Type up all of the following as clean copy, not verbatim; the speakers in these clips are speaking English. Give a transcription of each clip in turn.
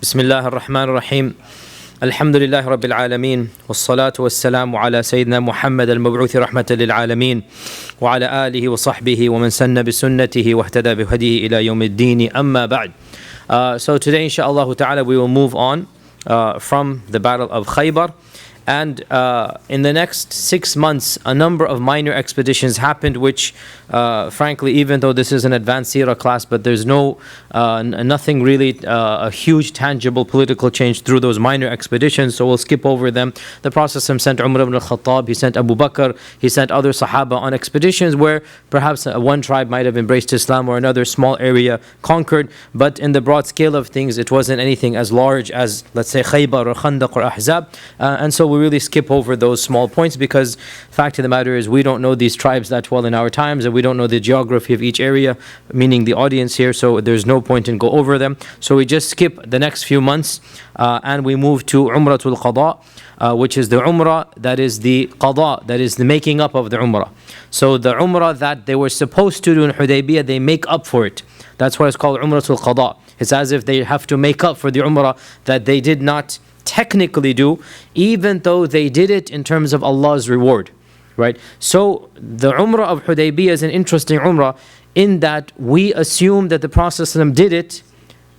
بسم الله الرحمن الرحيم الحمد لله رب العالمين والصلاة والسلام على سيدنا محمد المبعوث رحمة للعالمين وعلى آله وصحبه ومن سن بسنته واهتدى بهديه إلى يوم الدين أما بعد. So today inshallah ta'ala we will move on from the battle of Khaybar. And in the next 6 months, a number of minor expeditions happened, which, frankly, even though this is an advanced Seerah class, but there's nothing really a huge, tangible political change through those minor expeditions. So we'll skip over them. The Prophet sent Umrah ibn al-Khattab, he sent Abu Bakr, he sent other Sahaba on expeditions where perhaps one tribe might have embraced Islam or another small area conquered. But in the broad scale of things, it wasn't anything as large as, let's say, Khaybar or Khandaq or Ahzab. And so we really skip over those small points because fact of the matter is we don't know these tribes that well in our times, and we don't know the geography of each area, meaning the audience here, so there's no point in go over them. So we just skip the next few months and we move to Umratul Qadah, which is the Umrah that is the Qadah, that is the making up of the Umrah. So the Umrah that they were supposed to do in Hudaybiyah, they make up for it. That's why it's called Umratul Qadah. It's as if they have to make up for the Umrah that they did not technically do, even though they did it in terms of Allah's reward, right? So the Umrah of Hudaybiyah is an interesting Umrah in that we assume that the Prophet ﷺ did it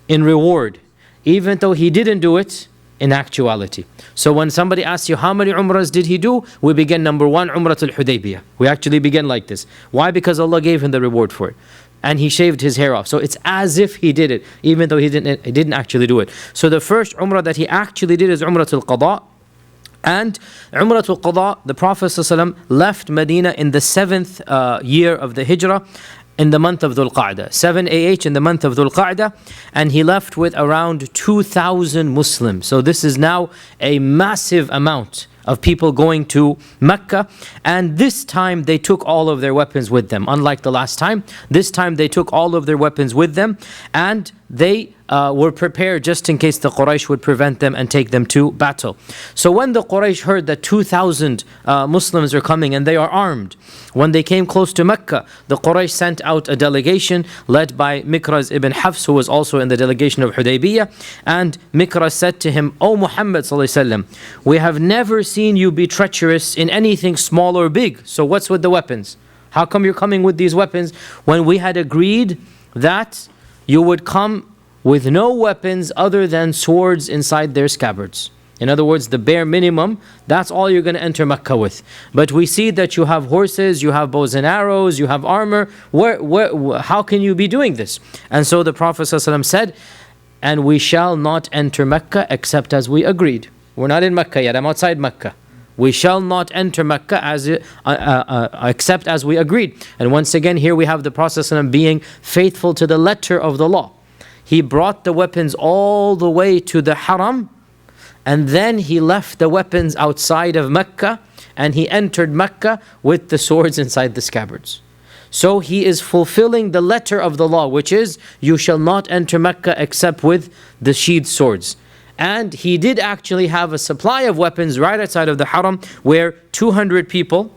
in reward, even though he didn't do it in actuality. So when somebody asks you how many Umrahs did he do, we begin number 1, Umratul Hudaybiyah. We actually begin like this. Why? Because Allah gave him the reward for it. And he shaved his hair off. So it's as if he did it, even though he didn't actually do it. So the first Umrah that he actually did is Umratul Qadah. And Umratul Qadah, the Prophet ﷺ left Medina in the 7th year of the Hijrah, in the month of Dhul Qadah, 7 AH in the month of Dhul Qadah, and he left with around 2,000 Muslims. So this is now a massive amount of people going to Mecca, and this time they took all of their weapons with them. Unlike the last time, this time they took all of their weapons with them, and they were prepared just in case the Quraysh would prevent them and take them to battle. So when the Quraysh heard that 2,000 Muslims are coming and they are armed, when they came close to Mecca, the Quraysh sent out a delegation led by Mikraz ibn Hafs, who was also in the delegation of Hudaybiyah. And Mikraz said to him, "O Muhammad sallallahu alaihi wasallam, we have never seen you be treacherous in anything small or big. So what's with the weapons? How come you're coming with these weapons when we had agreed that you would come with no weapons other than swords inside their scabbards?" In other words, the bare minimum, that's all you're going to enter Mecca with. But we see that you have horses, you have bows and arrows, you have armor. How can you be doing this? And so the Prophet ﷺ said, "And we shall not enter Mecca except as we agreed." We're not in Mecca yet, I'm outside Mecca. We shall not enter Mecca except as we agreed. And once again, here we have the Prophet ﷺ being faithful to the letter of the law. He brought the weapons all the way to the Haram, and then he left the weapons outside of Mecca, and he entered Mecca with the swords inside the scabbards. So he is fulfilling the letter of the law, which is, you shall not enter Mecca except with the sheathed swords. And he did actually have a supply of weapons right outside of the Haram, where 200 people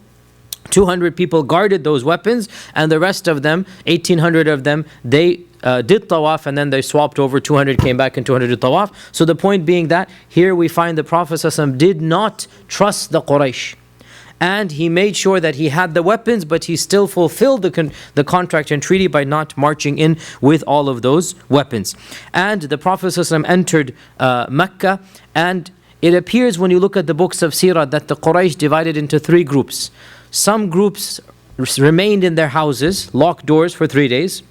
guarded those weapons, and the rest of them, 1,800 of them, they did tawaf, and then they swapped over. 200 came back and 200 did tawaf. So the point being that here we find the Prophet ﷺ did not trust the Quraysh, and he made sure that he had the weapons, but he still fulfilled the contract and treaty by not marching in with all of those weapons. And the Prophet ﷺ entered Mecca, and it appears when you look at the books of Seerah that the Quraysh divided into 3 groups. Some groups remained in their houses, locked doors for 3 days.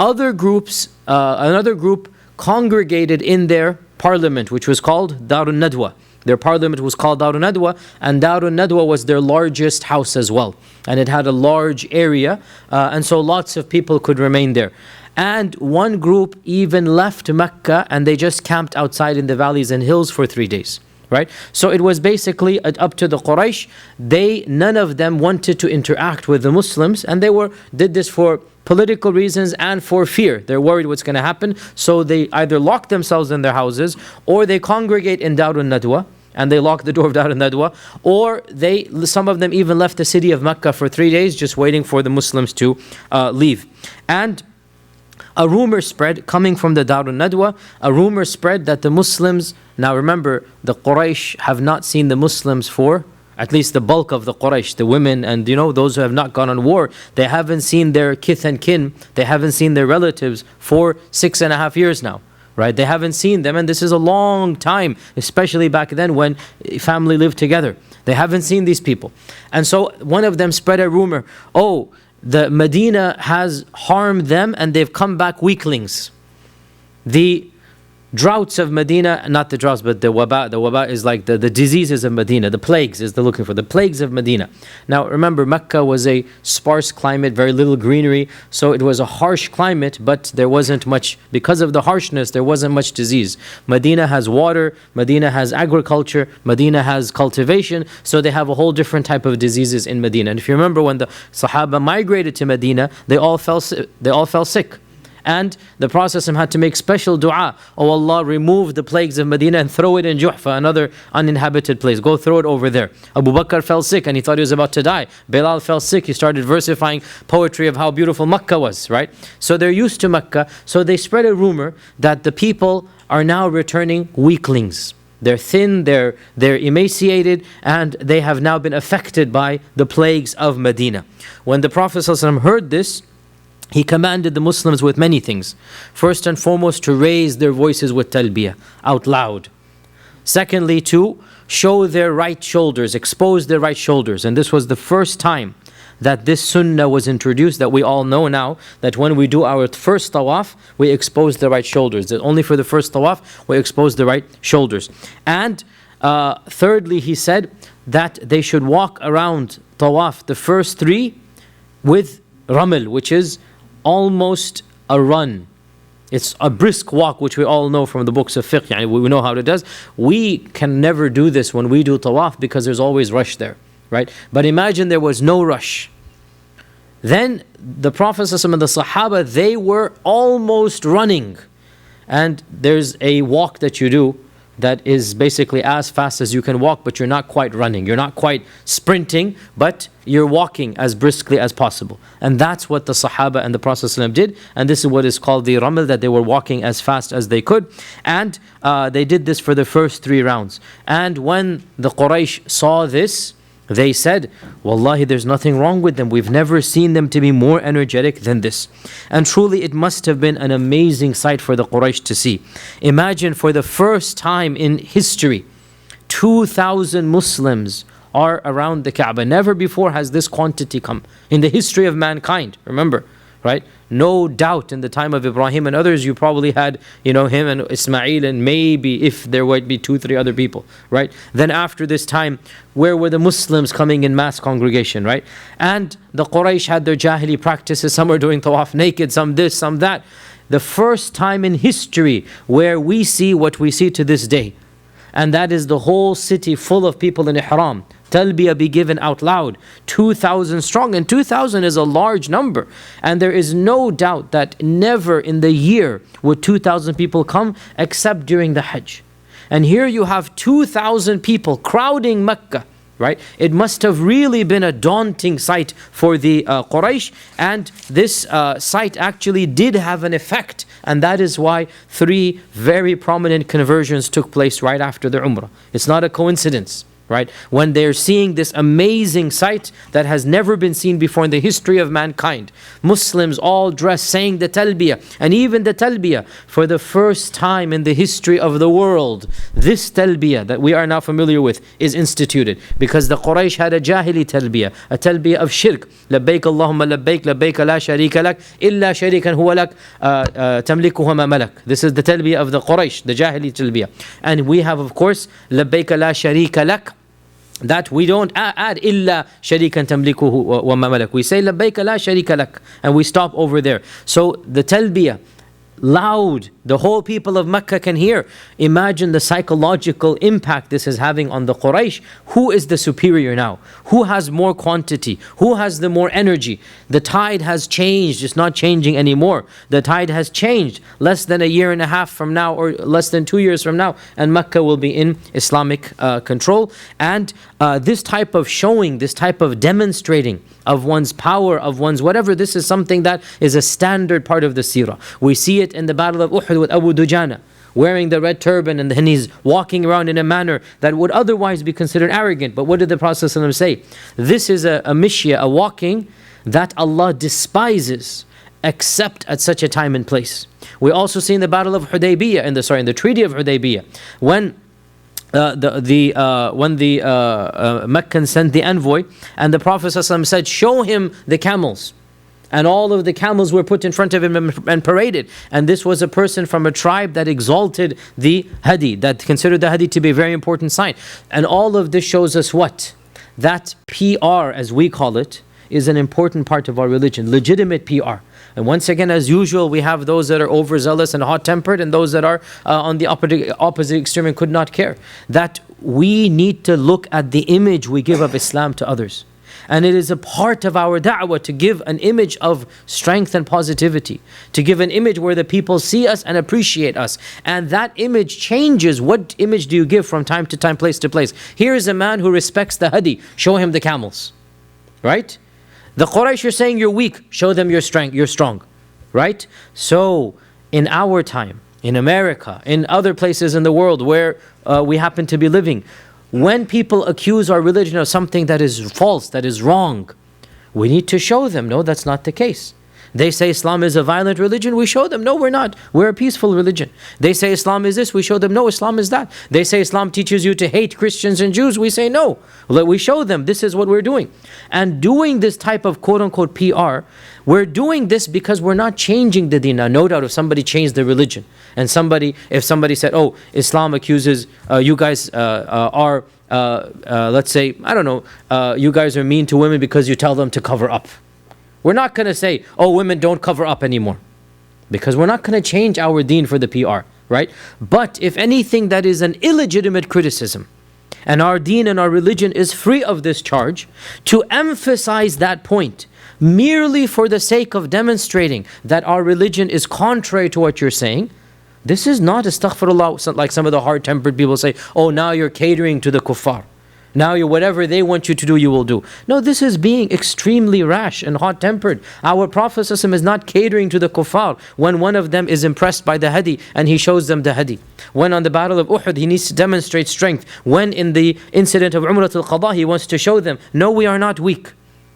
Another group congregated in their parliament, which was called Darun Nadwa. Their parliament was called Darun Nadwa, and Darun Nadwa was their largest house as well. And it had a large area, and so lots of people could remain there. And one group even left Mecca, and they just camped outside in the valleys and hills for 3 days. Right? So it was basically up to the Quraysh. None of them wanted to interact with the Muslims, and they did this for political reasons and for fear. They're worried what's going to happen. So they either lock themselves in their houses, or they congregate in Darun Nadwa, and they lock the door of Darun Nadwa, or some of them even left the city of Mecca for 3 days, just waiting for the Muslims to leave. And a rumor spread coming from the Darun Nadwa, a rumor spread that the Muslims, now remember, the Quraysh have not seen the Muslims for, at least the bulk of the Quraysh, the women and those who have not gone on war, they haven't seen their kith and kin, they haven't seen their relatives for 6.5 years now. Right? They haven't seen them, and this is a long time, especially back then when family lived together. They haven't seen these people. And so one of them spread a rumor, oh, the Medina has harmed them and they've come back weaklings. The droughts of Medina, not the droughts, but the waba is like the diseases of Medina, the plagues is they're looking for, the plagues of Medina. Now remember, Mecca was a sparse climate, very little greenery, so it was a harsh climate, but there wasn't much, because of the harshness, there wasn't much disease. Medina has water, Medina has agriculture, Medina has cultivation, so they have a whole different type of diseases in Medina. And if you remember, when the Sahaba migrated to Medina, they all fell sick. And the Prophet had to make special dua. Oh Allah, remove the plagues of Medina and throw it in Juhfa, another uninhabited place. Go throw it over there. Abu Bakr fell sick and he thought he was about to die. Bilal fell sick. He started versifying poetry of how beautiful Makkah was, right? So they're used to Makkah. So they spread a rumor that the people are now returning weaklings. They're thin, they're emaciated, and they have now been affected by the plagues of Medina. When the Prophet ﷺ heard this, he commanded the Muslims with many things. First and foremost, to raise their voices with talbiyah, out loud. Secondly, to show their right shoulders, expose their right shoulders. And this was the first time that this sunnah was introduced, that we all know now, that when we do our first tawaf, we expose the right shoulders. That only for the first tawaf, we expose the right shoulders. And thirdly, he said that they should walk around tawaf, the first three, with raml, which is almost a run. It's a brisk walk, which we all know from the books of fiqh. We know how it does. We can never do this when we do tawaf because there's always rush there, right? But imagine there was no rush. Then the Prophet ﷺ and the Sahaba, they were almost running. And there's a walk that you do that is basically as fast as you can walk, but you're not quite running. You're not quite sprinting, but you're walking as briskly as possible. And that's what the Sahaba and the Prophet ﷺ did. And this is what is called the raml, that they were walking as fast as they could. And they did this for the first 3 rounds. And when the Quraysh saw this, they said, Wallahi, there's nothing wrong with them. We've never seen them to be more energetic than this. And truly, it must have been an amazing sight for the Quraysh to see. Imagine, for the first time in history, 2,000 Muslims are around the Kaaba. Never before has this quantity come in the history of mankind. Remember, right? No doubt in the time of Ibrahim and others, you probably had, him and Ismail, and maybe if there might be 2-3 other people, right? Then after this time, where were the Muslims coming in mass congregation, right? And the Quraysh had their Jahili practices. Some were doing tawaf naked, some this, some that. The first time in history where we see what we see to this day. And that is the whole city full of people in ihram. Talbiyah be given out loud, 2,000 strong, and 2,000 is a large number. And there is no doubt that never in the year would 2,000 people come except during the Hajj. And here you have 2,000 people crowding Mecca, right? It must have really been a daunting sight for the Quraysh, and this sight actually did have an effect, and that is why 3 very prominent conversions took place right after the Umrah. It's not a coincidence. Right? When they're seeing this amazing sight that has never been seen before in the history of mankind. Muslims all dressed, saying the talbiyah. And even the talbiyah, for the first time in the history of the world, this talbiyah that we are now familiar with is instituted. Because the Quraysh had a jahili talbiyah, a talbiyah of shirk. Labbaik Allahumma labbaik, labbaik la sharika lak, illa sharikan huwa lak, tamlikuhu ma malak. This is the talbiyah of the Quraysh, the jahili talbiyah. And we have, of course, labbaik la sharika lak, that we don't add illa sharikan tamlikuhu wa ma malak. We say labbaik la sharika lak, and we stop over there. So the talbiyah, loud, The whole people of Mecca can hear. Imagine the psychological impact this is having on the Quraysh. Who is the superior now? Who has more quantity? Who has the more energy? The tide has changed. It's not changing anymore. The tide has changed. Less than a year and a half from now, or less than 2 years from now, and Mecca will be in Islamic control. And this type of showing, this type of demonstrating of one's power, of one's whatever, this is something that is a standard part of the seerah. We see it in the Battle of Uhud with Abu Dujana, wearing the red turban, and then he's walking around in a manner that would otherwise be considered arrogant. But what did the Prophet ﷺ say? This is a mishya, a walking that Allah despises, except at such a time and place. We also see in the Battle of Hudaybiyah, in the Treaty of Hudaybiyah, when the Meccans sent the envoy, and the Prophet ﷺ said, show him the camels. And all of the camels were put in front of him and paraded. And this was a person from a tribe that exalted the hadi, that considered the hadi to be a very important sign. And all of this shows us what? That PR, as we call it, is an important part of our religion, legitimate PR. And once again, as usual, we have those that are overzealous and hot-tempered, and those that are on the opposite extreme and could not care. That we need to look at the image we give of Islam to others. And it is a part of our da'wah to give an image of strength and positivity, to give an image where the people see us and appreciate us. And that image changes. What image do you give from time to time, place to place? Here is a man who respects the hadi. Show him the camels. Right? The Quraysh are saying you're weak. Show them your strength. You're strong. Right? So, in our time, in America, in other places in the world where we happen to be living, when people accuse our religion of something that is false, that is wrong, we need to show them, no, that's not the case. They say Islam is a violent religion, we show them, no, we're not. We're a peaceful religion. They say Islam is this, we show them, no, Islam is that. They say Islam teaches you to hate Christians and Jews, we say no. We show them, this is what we're doing. And doing this type of quote-unquote PR, we're doing this because we're not changing the deen. Now, no doubt if somebody changed the religion, and if somebody said, oh, Islam accuses, you guys are, let's say, I don't know, you guys are mean to women because you tell them to cover up. We're not going to say, oh, women don't cover up anymore. Because we're not going to change our deen for the PR, right? But if anything that is an illegitimate criticism, and our deen and our religion is free of this charge, to emphasize that point, merely for the sake of demonstrating that our religion is contrary to what you're saying, this is not astaghfirullah, like some of the hard-tempered people say, oh, now you're catering to the kuffar. Now you whatever they want you to do, you will do. No, this is being extremely rash and hot-tempered. Our Prophet ﷺ is not catering to the kuffar when one of them is impressed by the hadi and he shows them the hadi. When on the Battle of Uhud, he needs to demonstrate strength. When in the incident of Umrah al-Qadah, he wants to show them, no, we are not weak.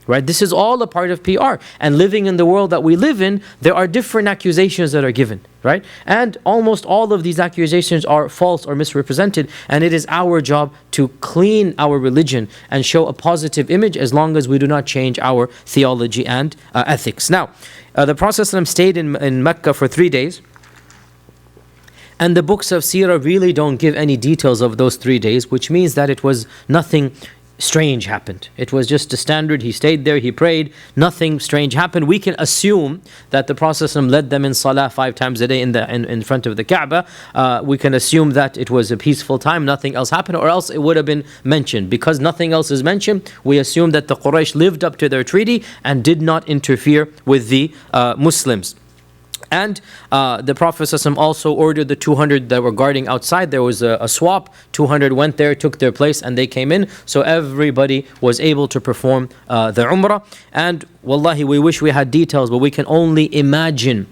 Right? This is all a part of PR. And living in the world that we live in, there are different accusations that are given. Right? And almost all of these accusations are false or misrepresented. And it is our job to clean our religion and show a positive image as long as we do not change our theology and ethics. Now, the Prophet ﷺ stayed in Mecca for 3 days. And the books of Seerah really don't give any details of those 3 days, which means that it was nothing strange happened. It was just a standard. He stayed there, he prayed, nothing strange happened. We can assume that the Prophet ﷺ led them in salah 5 times a day in front of the Kaaba. We can assume that it was a peaceful time, nothing else happened, or else it would have been mentioned. Because nothing else is mentioned, we assume that the Quraysh lived up to their treaty and did not interfere with the Muslims. And the Prophet ﷺ also ordered the 200 that were guarding outside. There was a swap. 200 went there, took their place, and they came in. So everybody was able to perform the Umrah. And wallahi, we wish we had details, but we can only imagine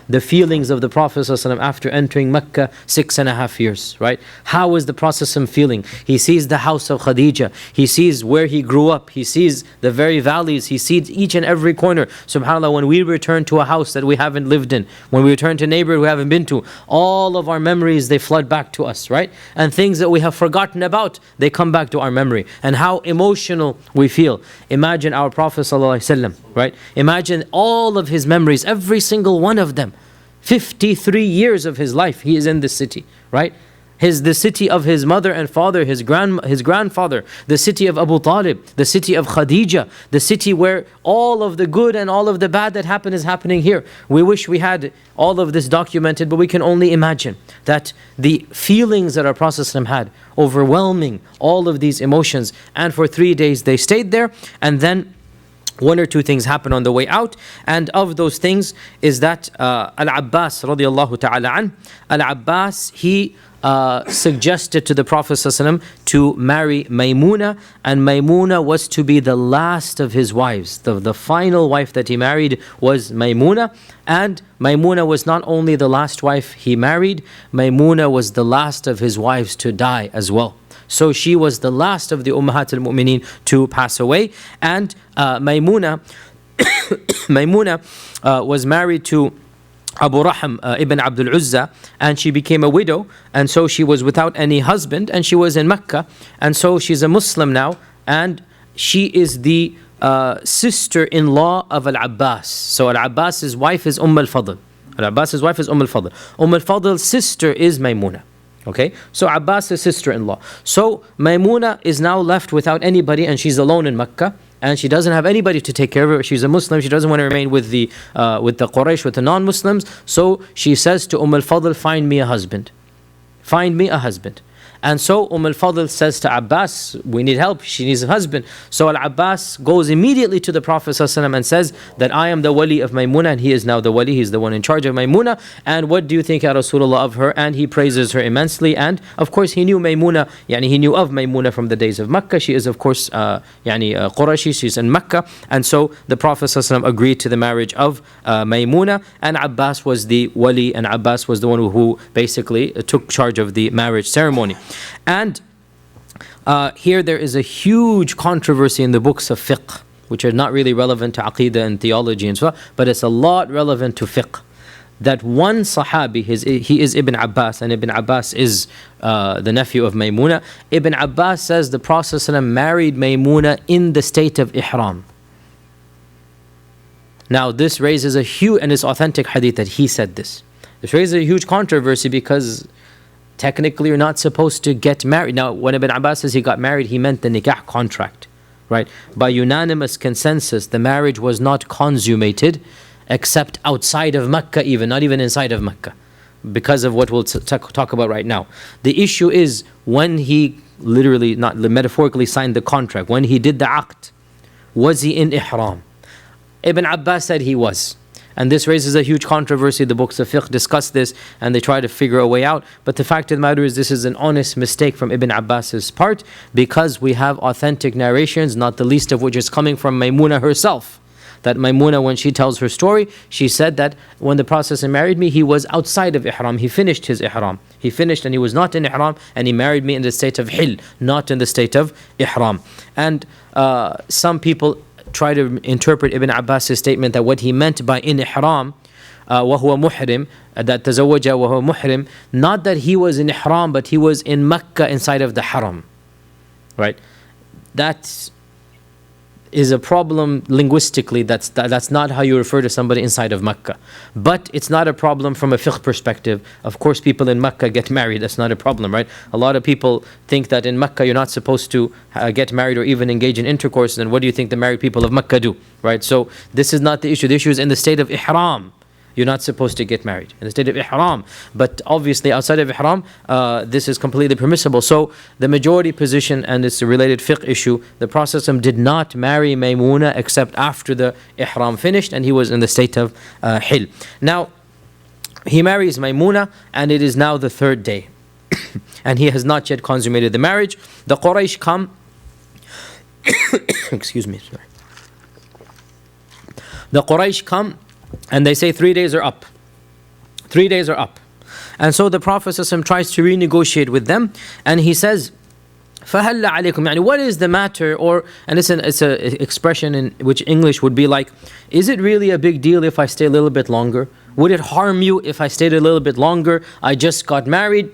the feelings of the Prophet ﷺ after entering Mecca 6.5 years, right? How is the Prophet ﷺ feeling? He sees the house of Khadija. He sees where he grew up. He sees the very valleys. He sees each and every corner. SubhanAllah, when we return to a house that we haven't lived in, when we return to a neighborhood we haven't been to, all of our memories, they flood back to us, right? And things that we have forgotten about, they come back to our memory. And how emotional we feel. Imagine our Prophet ﷺ, right? Imagine all of his memories, every single one of them. 53 years of his life, he is in this city, right? the city of his mother and father, his grandfather, the city of Abu Talib, the city of Khadija, the city where all of the good and all of the bad that happened is happening here. We wish we had all of this documented, but we can only imagine that the feelings that our Prophet had, overwhelming all of these emotions, and for 3 days they stayed there, and then one or two things happen on the way out, and of those things is that Al-Abbas radiallahu ta'ala an, Al-Abbas, he suggested to the Prophet ﷺ to marry Maymuna, and Maymuna was to be the last of his wives. The final wife that he married was Maymuna, and Maymuna was not only the last wife he married, Maymuna was the last of his wives to die as well. So she was the last of the Ummahat al-Mu'mineen to pass away. And Maymuna was married to Abu Raham ibn Abdul Uzza, and she became a widow, and so she was without any husband, and she was in Mecca, and so she's a Muslim now, and she is the sister-in-law of Al-Abbas. So Al-Abbas's wife is Al-Fadl. Al-Abbas's wife is Al-Fadl. Al-Fadl's sister is Maymuna. Okay, so Abbas's sister-in-law. So Maymuna is now left without anybody, and she's alone in Mecca, and she doesn't have anybody to take care of her. She's a Muslim. She doesn't want to remain with the Quraysh, with the non-Muslims. So she says to Al-Fadl, "Find me a husband. Find me a husband." And so Al-Fadl says to Abbas, "We need help. She needs a husband." So Al-Abbas goes immediately to the Prophet ﷺ and says that I am the wali of Maymuna, and he is now the wali. He's the one in charge of Maymuna. And what do you think, Ya Rasulullah, of her? And he praises her immensely. And of course he knew Maymuna, he knew of Maymuna from the days of Mecca. She is of course Qurashi. She's in Mecca. And so the Prophet ﷺ agreed to the marriage of Maymuna, and Abbas was the wali, and Abbas was the one who basically took charge of the marriage ceremony. And here there is a huge controversy in the books of fiqh, which are not really relevant to aqidah and theology and so on, but it's a lot relevant to fiqh. That one Sahabi, he is Ibn Abbas, and Ibn Abbas is the nephew of Maymuna. Ibn Abbas says the Prophet ﷺ married Maymuna in the state of ihram. Now this raises a huge, and it's authentic hadith that he said this. This raises a huge controversy because technically you're not supposed to get married. Now when Ibn Abbas says he got married, he meant the nikah contract, right? By unanimous consensus, the marriage was not consummated except outside of Mecca, not even inside of Mecca, because of what we'll talk about right now. The issue is when he literally, not metaphorically, signed the contract, when he did the aqd, was he in ihram? Ibn Abbas said he was. And this raises a huge controversy. The books of fiqh discuss this, and they try to figure a way out. But the fact of the matter is, this is an honest mistake from Ibn Abbas's part, because we have authentic narrations, not the least of which is coming from Maymuna herself. That Maymuna, when she tells her story, she said that when the Prophet married me, he was outside of ihram. He finished his ihram. He finished and he was not in ihram, and he married me in the state of hil, not in the state of ihram. And some people try to interpret Ibn Abbas's statement that what he meant by in ihram, وهو محرم, that تزوج وهو محرم, not that he was in ihram, but he was in Mecca inside of the haram, right? That is a problem linguistically. That's not how you refer to somebody inside of Mecca. But it's not a problem from a fiqh perspective. Of course, people in Mecca get married. That's not a problem, right? A lot of people think that in Mecca you're not supposed to get married or even engage in intercourse. And what do you think the married people of Mecca do, right? So this is not the issue. The issue is in the state of ihram. You're not supposed to get married in the state of ihram. But obviously outside of ihram, this is completely permissible. So the majority position, and it's a related fiqh issue, the Prophet did not marry Maymuna except after the ihram finished, and he was in the state of hil. Now, he marries Maymuna, and it is now the third day. And he has not yet consummated the marriage. The Quraysh come. Excuse me, sorry. The Quraysh come, and they say 3 days are up. 3 days are up. And so the Prophet ﷺ tries to renegotiate with them, and he says, فَهَلَّ عَلَيْكُمْ, what is the matter? Or, and it's an expression in which English would be like, is it really a big deal if I stay a little bit longer? Would it harm you if I stayed a little bit longer? I just got married.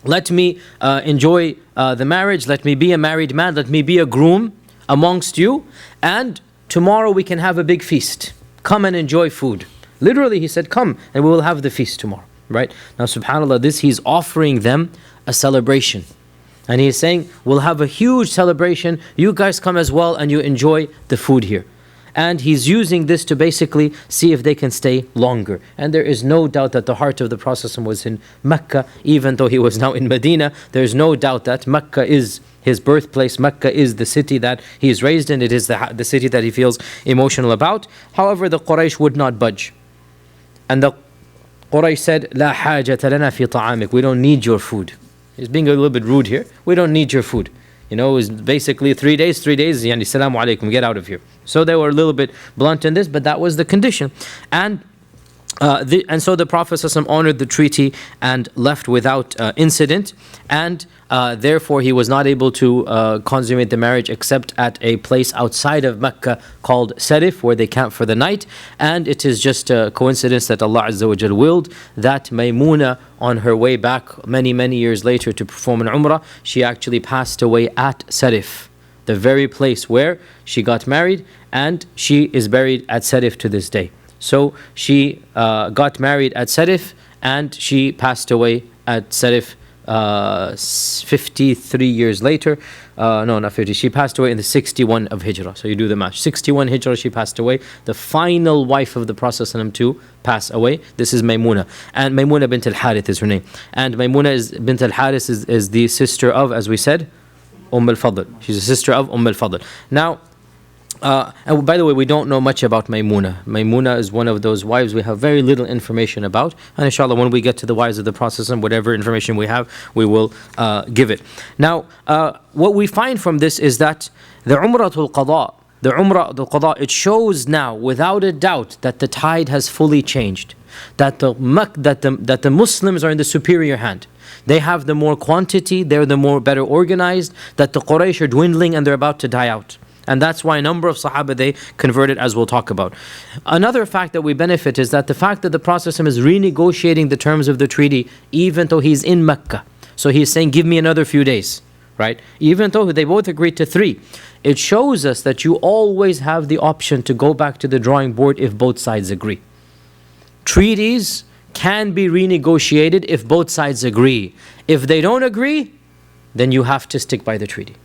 Let me enjoy the marriage. Let me be a married man. Let me be a groom amongst you. And tomorrow we can have a big feast. Come and enjoy food. Literally, he said, come and we will have the feast tomorrow, right? Now, subhanAllah, this he's offering them a celebration. And he's saying, we'll have a huge celebration. You guys come as well and you enjoy the food here. And he's using this to basically see if they can stay longer. And there is no doubt that the heart of the Prophet was in Mecca, even though he was now in Medina. There's no doubt that Mecca is his birthplace. Mecca is the city that he is raised in. It is the city that he feels emotional about. However, the Quraysh would not budge. And the Quraysh said, "La hajata lana fi ta'amik." We don't need your food. He's being a little bit rude here. We don't need your food. You know, it was basically 3 days, yani salamu alaikum, get out of here. So they were a little bit blunt in this, but that was the condition. And so the Prophet ﷺ honored the treaty and left without incident, and therefore he was not able to consummate the marriage except at a place outside of Mecca called Sarif, where they camp for the night. And it is just a coincidence that Allah Azza wa Jal willed that Maymuna, on her way back many years later to perform an Umrah, she actually passed away at Sarif, the very place where she got married, and she is buried at Sarif to this day. So she got married at Sarif and she passed away at Sarif 53 years later. No, not 50. She passed away in the 61 of Hijrah. So you do the math. 61 Hijrah she passed away. The final wife of the Prophet ﷺ to pass away. This is Maymuna. And Maymuna bint al-Harith is her name. And Maymuna bint al-Harith is the sister of, as we said, al-Fadl. She's a sister of al-Fadl. Now, and by the way, we don't know much about Maymuna. Maymuna is one of those wives we have very little information about. And inshallah, when we get to the wives of the Prophet, whatever information we have, we will give it. Now, what we find from this is that the Umratul Qadah, the Umrah al Qadah, it shows now without a doubt that the tide has fully changed. That the Muslims are in the superior hand. They have the more quantity, they're the more better organized, that the Quraysh are dwindling and they're about to die out. And that's why a number of Sahaba, they converted, as we'll talk about. Another fact that we benefit is that the fact that the Prophet is renegotiating the terms of the treaty, even though he's in Mecca. So he's saying, give me another few days, right? Even though they both agreed to 3. It shows us that you always have the option to go back to the drawing board if both sides agree. Treaties can be renegotiated if both sides agree. If they don't agree, then you have to stick by the treaty.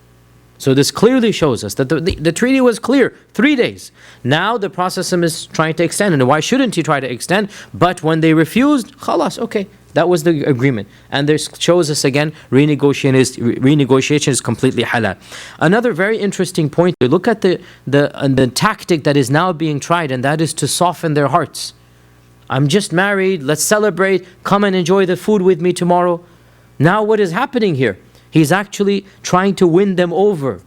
So this clearly shows us that the treaty was clear, 3 days. Now the Prophet is trying to extend, and why shouldn't he try to extend? But when they refused, khalas, okay, that was the agreement. And this shows us again, renegotiation is completely halal. Another very interesting point, look at the tactic that is now being tried, and that is to soften their hearts. I'm just married, let's celebrate, come and enjoy the food with me tomorrow. Now what is happening here? He's actually trying to win them over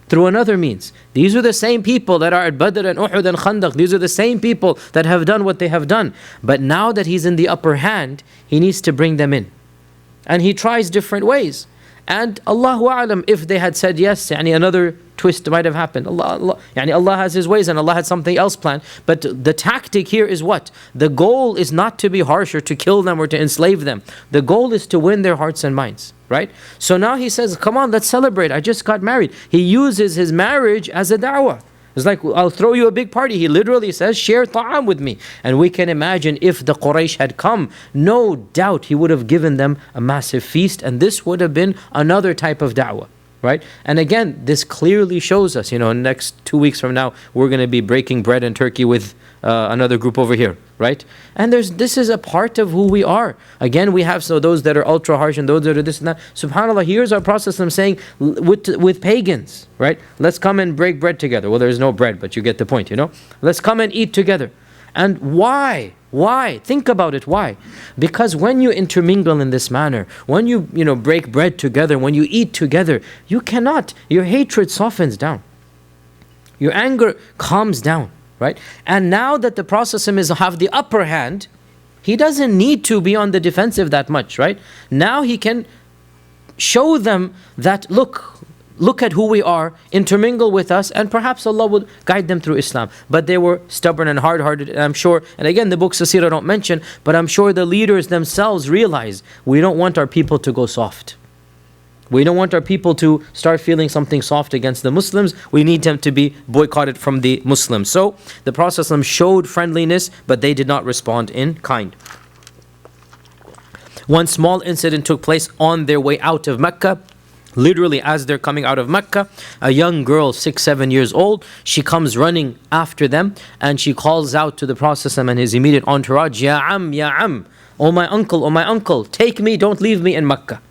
through another means. These are the same people that are at Badr and Uhud and Khandaq. These are the same people that have done what they have done. But now that he's in the upper hand, he needs to bring them in. And he tries different ways. And Allahu A'lam, if they had said yes, another twist might have happened. Allah has His ways and Allah had something else planned. But the tactic here is what? The goal is not to be harsh or to kill them or to enslave them. The goal is to win their hearts and minds, right? So now he says, come on, let's celebrate. I just got married. He uses his marriage as a da'wah. It's like, I'll throw you a big party. He literally says, share ta'am with me. And we can imagine if the Quraysh had come, no doubt he would have given them a massive feast. And this would have been another type of da'wah, right? And again, this clearly shows us, next 2 weeks from now, we're going to be breaking bread and turkey with another group over here, right? And this is a part of who we are. Again, we have those that are ultra harsh and those that are this and that. SubhanAllah, here's our Prophet saying with pagans, right? Let's come and break bread together. Well, there's no bread, but you get the point, Let's come and eat together. And why? Why? Think about it. Why? Because when you intermingle in this manner, when you break bread together, when you eat together, you cannot. Your hatred softens down. Your anger calms down. Right? And now that the Prophet have the upper hand, he doesn't need to be on the defensive that much, right? Now he can show them that, look at who we are, intermingle with us, and perhaps Allah would guide them through Islam. But they were stubborn and hard-hearted, and I'm sure, and again, the books of Seerah don't mention, but I'm sure the leaders themselves realize we don't want our people to go soft. We don't want our people to start feeling something soft against the Muslims. We need them to be boycotted from the Muslims. So the Prophet ﷺ showed friendliness, but they did not respond in kind. One small incident took place on their way out of Mecca. Literally, as they're coming out of Mecca, a young girl, 6, 7 years old, she comes running after them and she calls out to the Prophet and his immediate entourage, Ya Am, oh my uncle, take me, don't leave me in Mecca.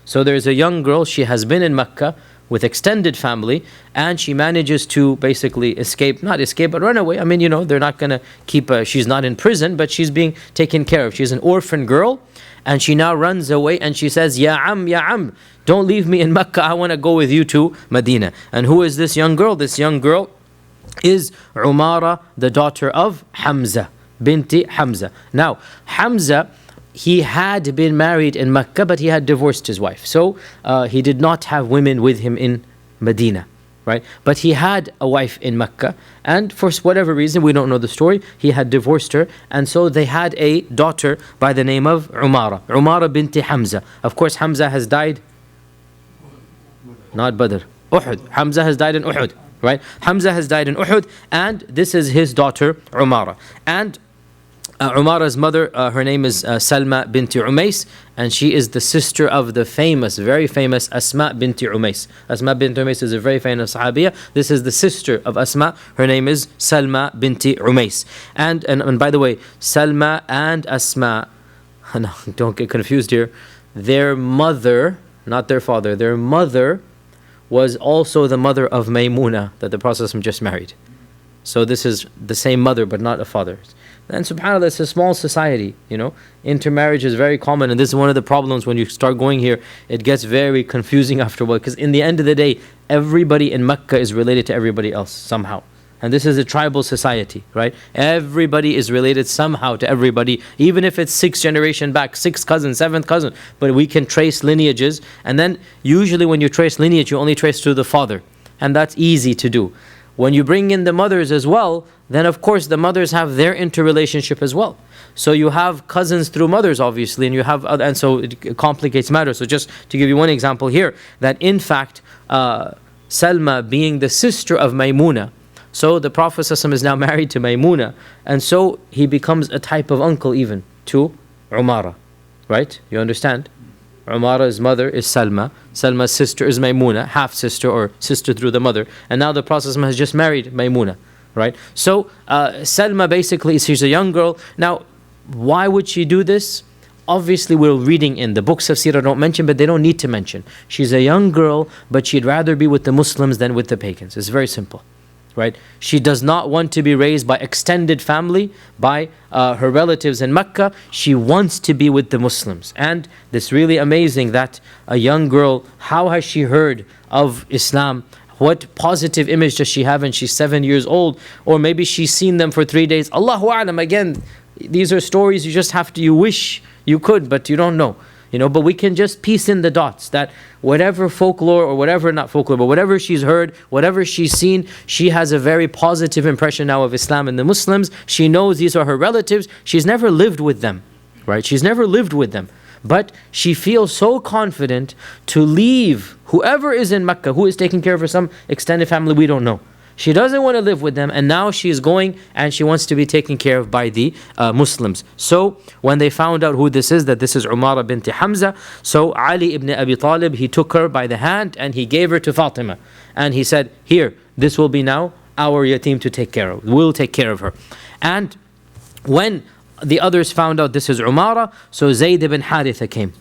So there's a young girl, she has been in Mecca with extended family, and she manages to basically not escape, but run away. I mean, they're not going to keep her, she's not in prison, but she's being taken care of. She's an orphan girl, and she now runs away and she says, Ya Am, don't leave me in Mecca, I want to go with you to Medina. And who is this young girl? This young girl is Umara, the daughter of Hamza, binti Hamza. Now, Hamza, he had been married in Mecca, but he had divorced his wife. So he did not have women with him in Medina, right? But he had a wife in Mecca, and for whatever reason, we don't know the story, he had divorced her, and so they had a daughter by the name of Umara binti Hamza. Of course, Hamza has died, not Badr, Uhud. Hamza has died in Uhud, right? Hamza has died in Uhud, and this is his daughter, Umara. And Umara's mother, her name is Salma binti Umais, and she is the sister of the very famous Asma binti Umais. Asma binti Umais is a very famous Sahabiya. This is the sister of Asma. Her name is Salma binti Umais. And by the way, Salma and Asma, no, don't get confused here, their mother, not their father, their mother was also the mother of Maymuna that the Prophet just married. So this is the same mother but not a father. And subhanAllah, it's a small society, Intermarriage is very common, and this is one of the problems when you start going here. It gets very confusing after a while, because in the end of the day, everybody in Mecca is related to everybody else somehow. And this is a tribal society, right? Everybody is related somehow to everybody, even if it's 6th generation back, 6th cousin, 7th cousin. But we can trace lineages, and then usually when you trace lineage, you only trace to the father, and that's easy to do. When you bring in the mothers as well, then of course the mothers have their interrelationship as well. So you have cousins through mothers, obviously, and so it complicates matters. So just to give you one example here, that in fact, Salma being the sister of Maymuna, so the Prophet ﷺ is now married to Maymuna, and so he becomes a type of uncle even to Umara, right? You understand? Umara's mother is Salma. Salma's sister is Maymuna, half sister or sister through the mother. And now the Prophet has just married Maymuna, right? So Salma basically, she's a young girl. Now, why would she do this? Obviously, we're reading in the books of Seerah don't mention, but they don't need to mention. She's a young girl, but she'd rather be with the Muslims than with the pagans. It's very simple. Right? She does not want to be raised by extended family, by her relatives in Mecca. She wants to be with the Muslims. And this really amazing that a young girl, how has she heard of Islam? What positive image does she have? And she's 7 years old, or maybe she's seen them for 3 days. Allahu A'lam. Again, these are stories you wish you could, but you don't know. But we can just piece in the dots that whatever folklore or whatever, not folklore, but whatever she's heard, whatever she's seen, she has a very positive impression now of Islam and the Muslims. She knows these are her relatives. She's never lived with them, right? She's never lived with them. But she feels so confident to leave whoever is in Mecca, who is taking care of her, some extended family, we don't know. She doesn't want to live with them, and now she is going and she wants to be taken care of by the Muslims. So when they found out who this is, that this is Umara binti Hamza, so Ali ibn Abi Talib, he took her by the hand and he gave her to Fatima. And he said, here, this will be now our yatim to take care of. We'll take care of her. And when the others found out this is Umara, so Zayd ibn Haritha came.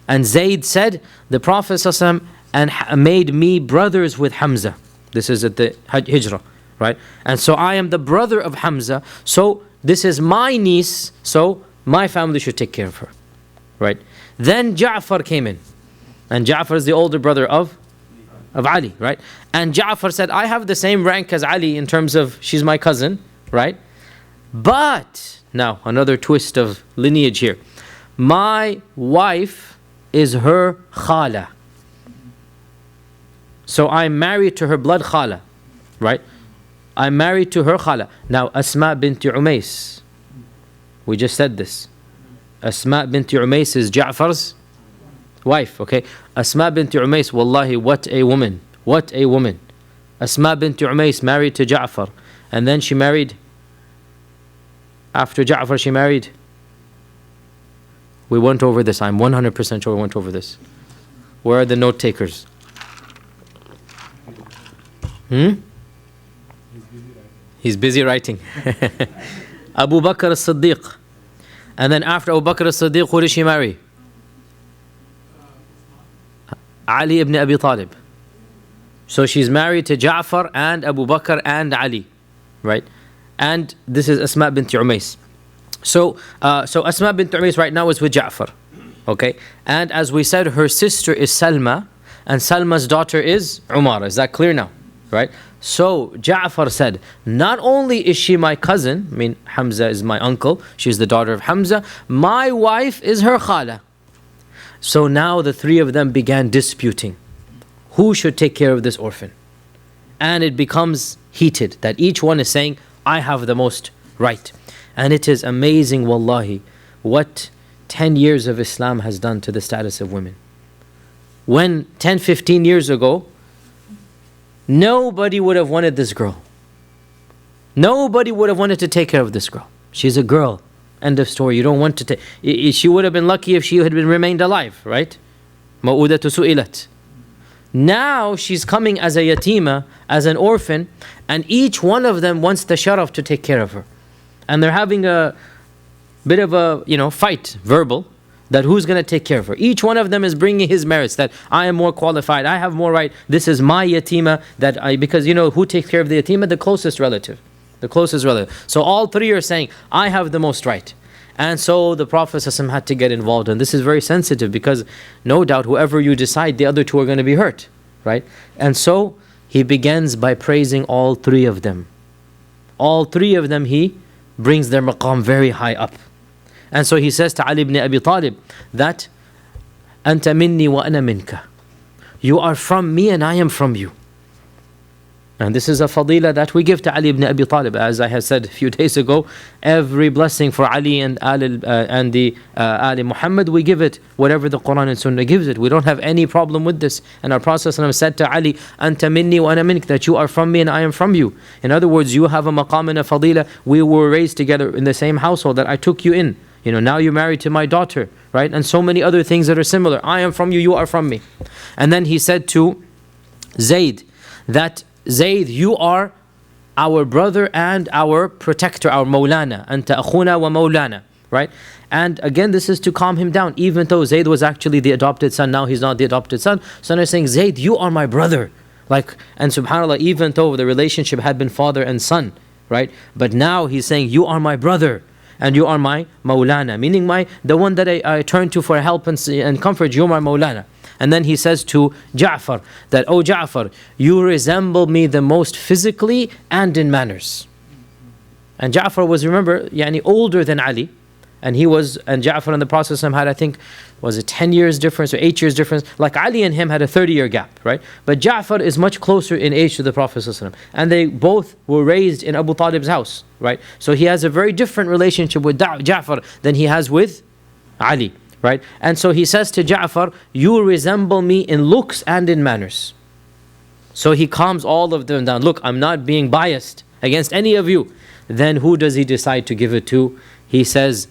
And Zayd said, the Prophet ﷺ and made me brothers with Hamza. This is at the Hijrah, right? And so I am the brother of Hamza. So this is my niece. So my family should take care of her, right? Then Ja'far came in. And Ja'far is the older brother of Ali, right? And Ja'far said, I have the same rank as Ali in terms of she's my cousin, right? But, now another twist of lineage here. My wife is her khala. So I'm married to her blood khala, right? I'm married to her khala. Now Asma binti Umais, we just said this. Asma binti Umais is Ja'far's wife, okay? Asma binti Umais, wallahi, what a woman. What a woman. Asma binti Umais married to Ja'far. And then she married, after Ja'far she married, We went over this. I'm 100% sure we went over this. Where are the note takers? He's busy writing. Abu Bakr as-Siddiq. And then after Abu Bakr as-Siddiq, who did she marry? Ali ibn Abi Talib. So she's married to Ja'far and Abu Bakr and Ali, right? And this is Asma bint Umays. So Asma bint Umays right now is with Ja'far, okay? And as we said, her sister is Salma, and Salma's daughter is Umara. Is that clear now, right? So Ja'far said, not only is she my cousin, I mean Hamza is my uncle, she's the daughter of Hamza, my wife is her khala. So now the three of them began disputing. Who should take care of this orphan? And it becomes heated, that each one is saying, I have the most right. And it is amazing, wallahi, what 10 years of Islam has done to the status of women. When 10, 15 years ago, nobody would have wanted this girl. Nobody would have wanted to take care of this girl. She's a girl. End of story. You don't want to take... She would have been lucky if she had remained alive, right? Ma'udatu su'ilat. Now she's coming as a yatima, as an orphan, and each one of them wants the sharaf to take care of her. And they're having a bit of a, fight, verbal, that who's going to take care of her. Each one of them is bringing his merits, that I am more qualified, I have more right, this is my yatima, because who takes care of the yatima? The closest relative. The closest relative. So all three are saying, I have the most right. And so the Prophet ﷺ had to get involved. And this is very sensitive, because no doubt whoever you decide, the other two are going to be hurt, right? And so he begins by praising all three of them. All three of them, he brings their maqam very high up. And so he says to Ali ibn Abi Talib that Anta minni wa ana minka. You are from me and I am from you. And this is a fadila that we give to Ali ibn Abi Talib. As I have said a few days ago, every blessing for Ali and the Ali Muhammad, we give it whatever the Quran and Sunnah gives it. We don't have any problem with this. And our Prophet ﷺ said to Ali, Anta minni wa ana mink, that you are from me and I am from you. In other words, you have a maqam and a fadila. We were raised together in the same household that I took you in. Now you're married to my daughter, right? And so many other things that are similar. I am from you, you are from me. And then he said to Zayd that, Zayd, you are our brother and our protector, our Mawlana. Anta akhuna wa Mawlana, right? And again, this is to calm him down. Even though Zayd was actually the adopted son, now he's not the adopted son. So they're saying, Zayd, you are my brother. And subhanAllah, even though the relationship had been father and son, right? But now he's saying, you are my brother. And you are my Mawlana, meaning the one that I turn to for help and comfort, you're my Mawlana. And then he says to Ja'far that, oh Ja'far, you resemble me the most physically and in manners. And Ja'far was, remember, older than Ali. And Ja'far and the Prophet had, I think, was it 10 years difference or 8 years difference? Like Ali and him had a 30-year gap, right? But Ja'far is much closer in age to the Prophet. And they both were raised in Abu Talib's house, right? So he has a very different relationship with Ja'far than he has with Ali, right? And so he says to Ja'far, you resemble me in looks and in manners. So he calms all of them down. Look, I'm not being biased against any of you. Then who does he decide to give it to? He says,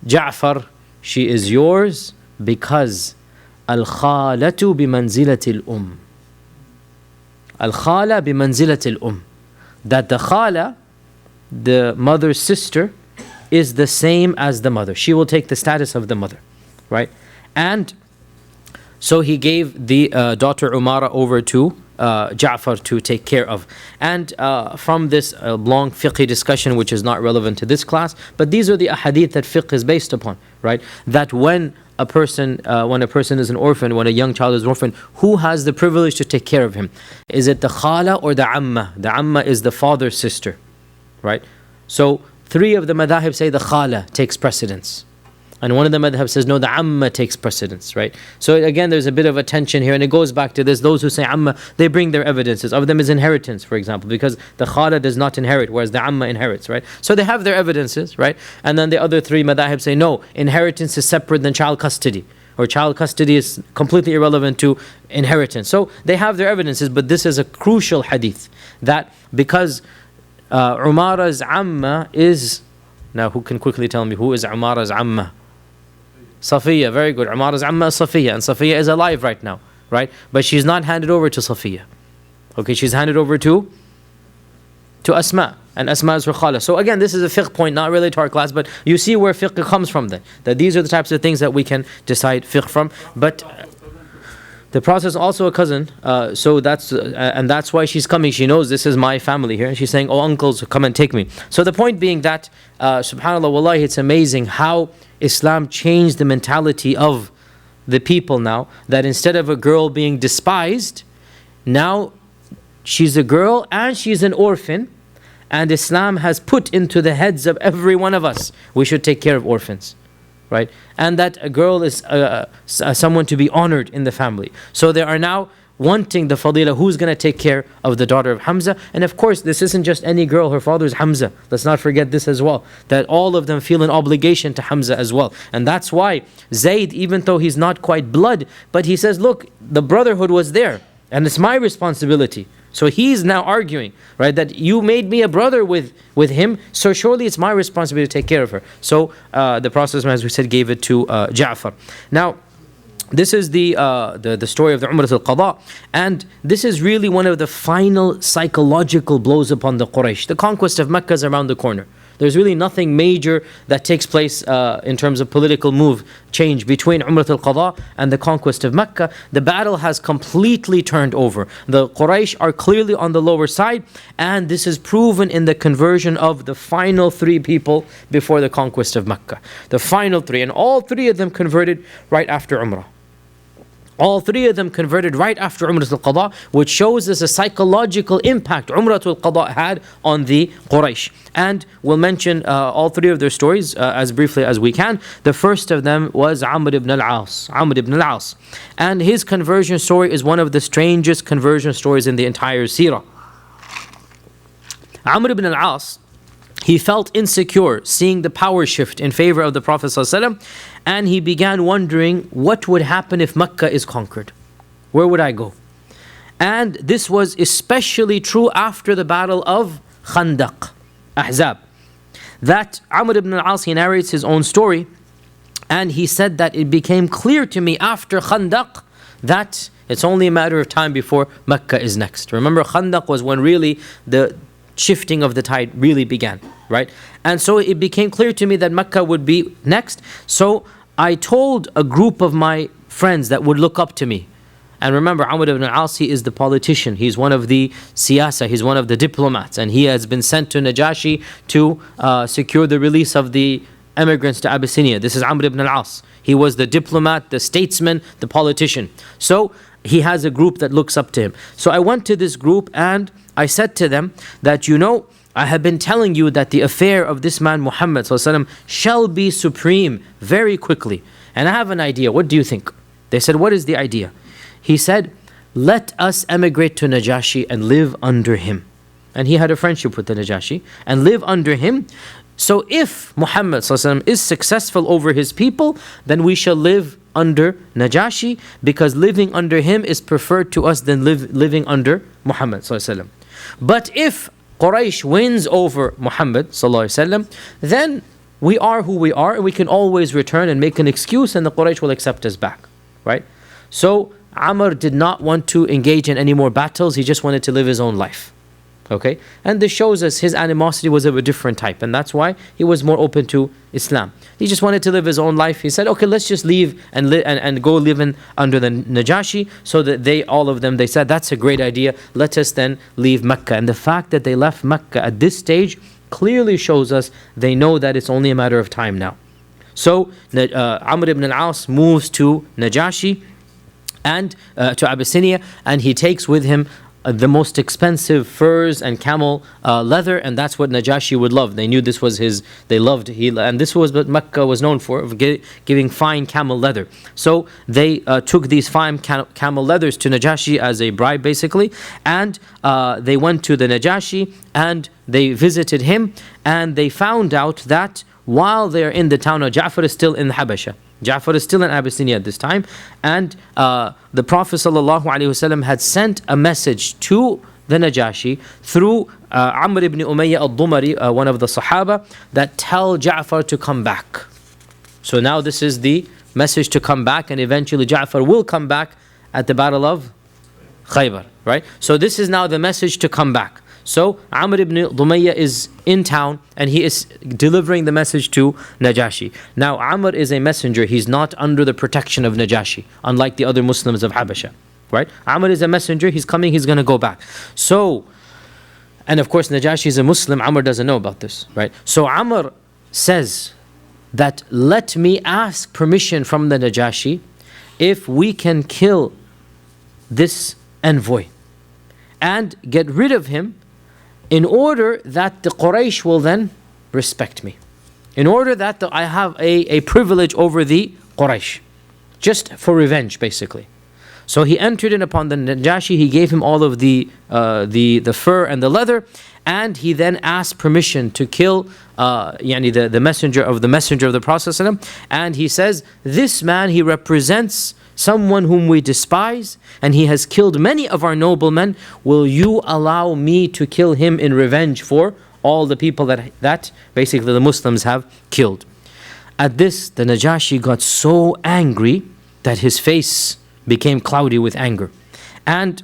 Ja'far, she is yours because al-khalatu bimanzilati al-um. Al-khala bimanzilati al-um. That the khala, the mother's sister, is the same as the mother. She will take the status of the mother, right? And so he gave the daughter Umara over to Ja'far to take care of. And from this long fiqh discussion, which is not relevant to this class, but these are the ahadith that fiqh is based upon, right? That when a person is an orphan, when a young child is an orphan, who has the privilege to take care of him? Is it the khala or the amma? The amma is the father's sister, right? So three of the madhahib say the khala takes precedence. And one of the madhab says, no, the amma takes precedence, right? So again, there's a bit of a tension here, and it goes back to this. Those who say amma, they bring their evidences. Of them is inheritance, for example, because the khala does not inherit, whereas the amma inherits, right? So they have their evidences, right? And then the other three madhab say, no, inheritance is separate than child custody, or child custody is completely irrelevant to inheritance. So they have their evidences, but this is a crucial hadith, that because Umara's amma is, now who can quickly tell me who is Umara's amma? Safiya, very good. Umara's Amma is Safiya, and Safiya is alive right now, right? But she's not handed over to Safiya. Okay, she's handed over to Asma, and Asma is her khala. So again, this is a fiqh point, not really to our class, but you see where fiqh comes from then. That these are the types of things that we can decide fiqh from. But the Prophet is also a cousin, so that's why she's coming. She knows this is my family here, and she's saying, "Oh, uncles, come and take me." So the point being that, subhanallah, wallahi, it's amazing how Islam changed the mentality of the people now. That instead of a girl being despised, now she's a girl and she's an orphan, and Islam has put into the heads of every one of us, we should take care of orphans. Right? And that a girl is someone to be honored in the family. So they are now wanting the fadila, who's going to take care of the daughter of Hamza. And of course, this isn't just any girl, her father is Hamza. Let's not forget this as well, that all of them feel an obligation to Hamza as well. And that's why Zayd, even though he's not quite blood, but he says, look, the brotherhood was there, and it's my responsibility. So he's now arguing, right, that you made me a brother with him, so surely it's my responsibility to take care of her. So the Prophet, as we said, gave it to Ja'far. Now, this is the story of the Umrah al-Qadah, and this is really one of the final psychological blows upon the Quraysh. The conquest of Mecca is around the corner. There's really nothing major that takes place in terms of political change between Umrah al-Qadah and the conquest of Mecca. The battle has completely turned over. The Quraysh are clearly on the lower side, and this is proven in the conversion of the final 3 people before the conquest of Mecca. The final 3, and all 3 of them converted right after Umrah. All 3 of them converted right after Umrah al-Qadah, which shows us a psychological impact Umrah al-Qadah had on the Quraysh. And we'll mention all 3 of their stories as briefly as we can. The first of them was Amr ibn al-As. And his conversion story is one of the strangest conversion stories in the entire Seerah. Amr ibn al-As, he felt insecure seeing the power shift in favor of the Prophet ﷺ, and he began wondering what would happen if Mecca is conquered. Where would I go? And this was especially true after the battle of Khandaq, Ahzab. That Amr ibn al-As, he narrates his own story, and he said that it became clear to me after Khandaq that it's only a matter of time before Mecca is next. Remember, Khandaq was when really the shifting of the tide really began, right? And so it became clear to me that Mecca would be next. So I told a group of my friends that would look up to me. And remember, Amr ibn al-As, he is the politician. He's one of the siyasa, he's one of the diplomats, and he has been sent to Najashi to secure the release of the immigrants to Abyssinia. This is Amr ibn al-As. He was the diplomat, the statesman, the politician. So he has a group that looks up to him. So I went to this group and I said to them that, I have been telling you that the affair of this man Muhammad ﷺ shall be supreme very quickly. And I have an idea. What do you think? They said, what is the idea? He said, let us emigrate to Najashi and live under him. And he had a friendship with the Najashi, and live under him. So if Muhammad ﷺ is successful over his people, then we shall live under Najashi, because living under him is preferred to us than living under Muhammad ﷺ. But if Quraysh wins over Muhammad ﷺ, then we are who we are, and we can always return and make an excuse, and the Quraysh will accept us back, right? So Amr did not want to engage in any more battles. He just wanted to live his own life. Okay, and this shows us his animosity was of a different type, and that's why he was more open to Islam. He just wanted to live his own life. He said, okay, let's just leave and go live under the Najashi. So that all of them, they said, that's a great idea. Let us then leave Mecca. And the fact that they left Mecca at this stage clearly shows us they know that it's only a matter of time now. So Amr ibn al-As moves to Najashi and to Abyssinia, and he takes with him the most expensive furs and camel leather, and that's what Najashi would love. They knew this was and this was what Mecca was known for, of giving fine camel leather. So they took these fine camel leathers to Najashi as a bribe, basically, and they went to the Najashi and they visited him, and they found out that while they're in the town of Ja'far is still in Habasha. Ja'far is still in Abyssinia at this time, and the Prophet ﷺ had sent a message to the Najashi through Amr ibn Umayyah al-Dumari, one of the Sahaba, that tell Ja'far to come back. So now this is the message to come back, and eventually Ja'far will come back at the battle of Khaybar, right? So this is now the message to come back. So Amr ibn Dumayya is in town and he is delivering the message to Najashi. Now Amr is a messenger, he's not under the protection of Najashi, unlike the other Muslims of Habasha, right? Amr is a messenger, he's coming, he's going to go back. So, and of course Najashi is a Muslim, Amr doesn't know about this, right? So Amr says that let me ask permission from the Najashi if we can kill this envoy and get rid of him in order that the Quraysh will then respect me. In order that I have a privilege over the Quraysh. Just for revenge, basically. So he entered in upon the Najashi, he gave him all of the fur and the leather, and he then asked permission to kill the messenger of the Prophet, and he says, this man, he represents someone whom we despise, and he has killed many of our noblemen. Will you allow me to kill him in revenge for all the people that basically the Muslims have killed? At this, the Najashi got so angry that his face became cloudy with anger. And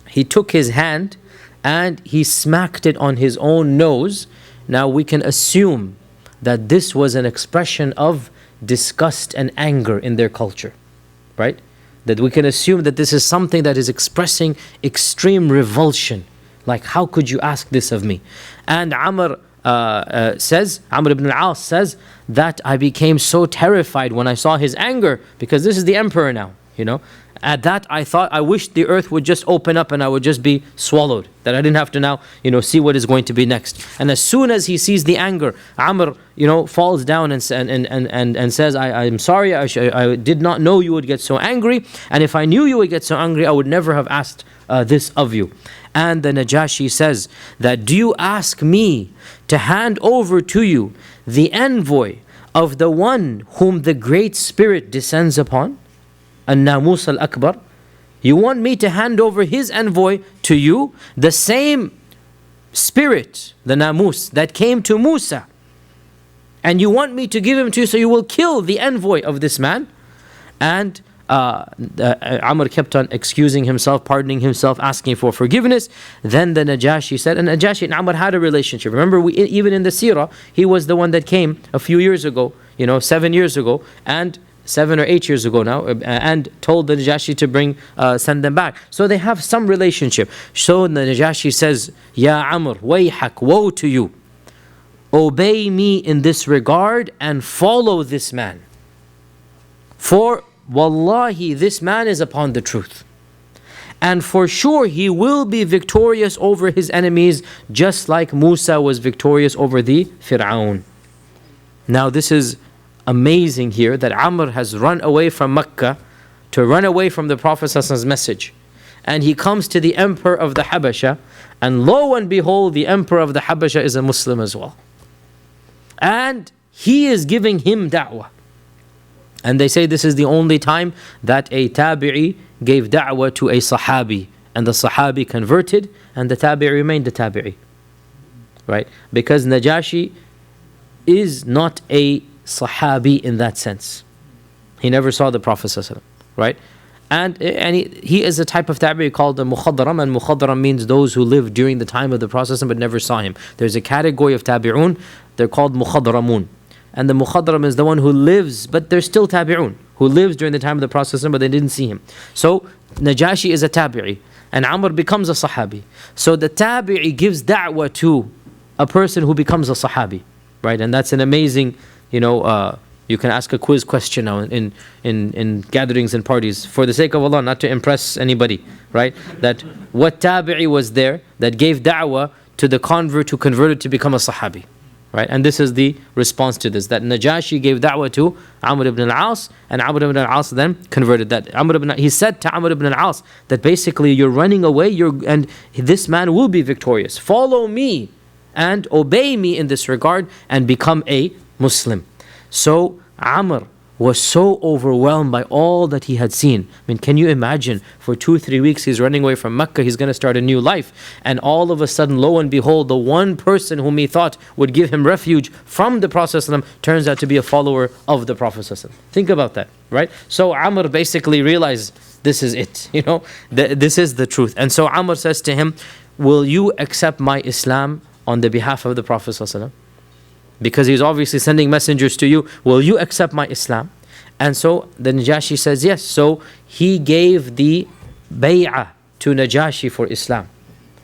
he took his hand and he smacked it on his own nose. Now we can assume that this was an expression of disgust and anger in their culture. Right? That we can assume that this is something that is expressing extreme revulsion. Like, how could you ask this of me? And Amr ibn al-As says that I became so terrified when I saw his anger, because this is the emperor now, At that I thought, I wish the earth would just open up and I would just be swallowed. That I didn't have to now, see what is going to be next. And as soon as he sees the anger, Amr, falls down and says, I'm sorry, I did not know you would get so angry. And if I knew you would get so angry, I would never have asked this of you. And the Najashi says that, do you ask me to hand over to you the envoy of the one whom the Great Spirit descends upon? An-Namus al-Akbar. You want me to hand over his envoy to you? The same spirit, the Namus, that came to Musa. And you want me to give him to you so you will kill the envoy of this man? And Amr kept on excusing himself, pardoning himself, asking for forgiveness. Then the Najashi said, and Najashi and Amr had a relationship. Remember, even in the Seerah, he was the one that came a few years ago, 7 years ago, and 7 or 8 years ago now, and told the Najashi to send them back. So they have some relationship. So the Najashi says, Ya Amr, wayhak, woe to you. Obey me in this regard and follow this man. For wallahi, this man is upon the truth. And for sure he will be victorious over his enemies, just like Musa was victorious over the Fir'aun. Now this is amazing here that Amr has run away from Mecca to run away from the Prophet's message. And he comes to the emperor of the Habasha, and lo and behold, the emperor of the Habasha is a Muslim as well. And he is giving him da'wah. And they say this is the only time that a tabi'i gave da'wah to a sahabi, and the sahabi converted, and the tabi'i remained the tabi'i. Right? Because Najashi is not a sahabi in that sense. He never saw the Prophet ﷺ, right? And he is a type of tabi'i called the mukhadram, and mukhadram means those who lived during the time of the Prophet ﷺ but never saw him. There's a category of tabi'un, they're called mukhadramun. And the mukhadram is the one who lives, but they're still tabi'un, who lives during the time of the Prophet ﷺ but they didn't see him. So Najashi is a tabi'i, and Amr becomes a sahabi. So the tabi'i gives da'wah to a person who becomes a sahabi, right? And that's an amazing, you can ask a quiz question now in gatherings and parties, for the sake of Allah, not to impress anybody, right? That what tabi'i was there that gave da'wah to the convert who converted to become a sahabi, right? And this is the response to this, that Najashi gave da'wah to Amr ibn al-As, and Amr ibn al-As then converted. He said to Amr ibn al-As that basically you're running away, and this man will be victorious. Follow me and obey me in this regard and become a Muslim. So Amr was so overwhelmed by all that he had seen. I mean, can you imagine? For 2-3 weeks he's running away from Mecca, he's going to start a new life, and all of a sudden, lo and behold, the one person whom he thought would give him refuge from the Prophet ﷺ turns out to be a follower of the Prophet ﷺ. Think about that, right? So Amr basically realized, this is it, this is the truth. And so Amr says to him, will you accept my Islam on the behalf of the Prophet ﷺ? Because he's obviously sending messengers to you. Will you accept my Islam? And so the Najashi says yes. So he gave the bay'ah to Najashi for Islam.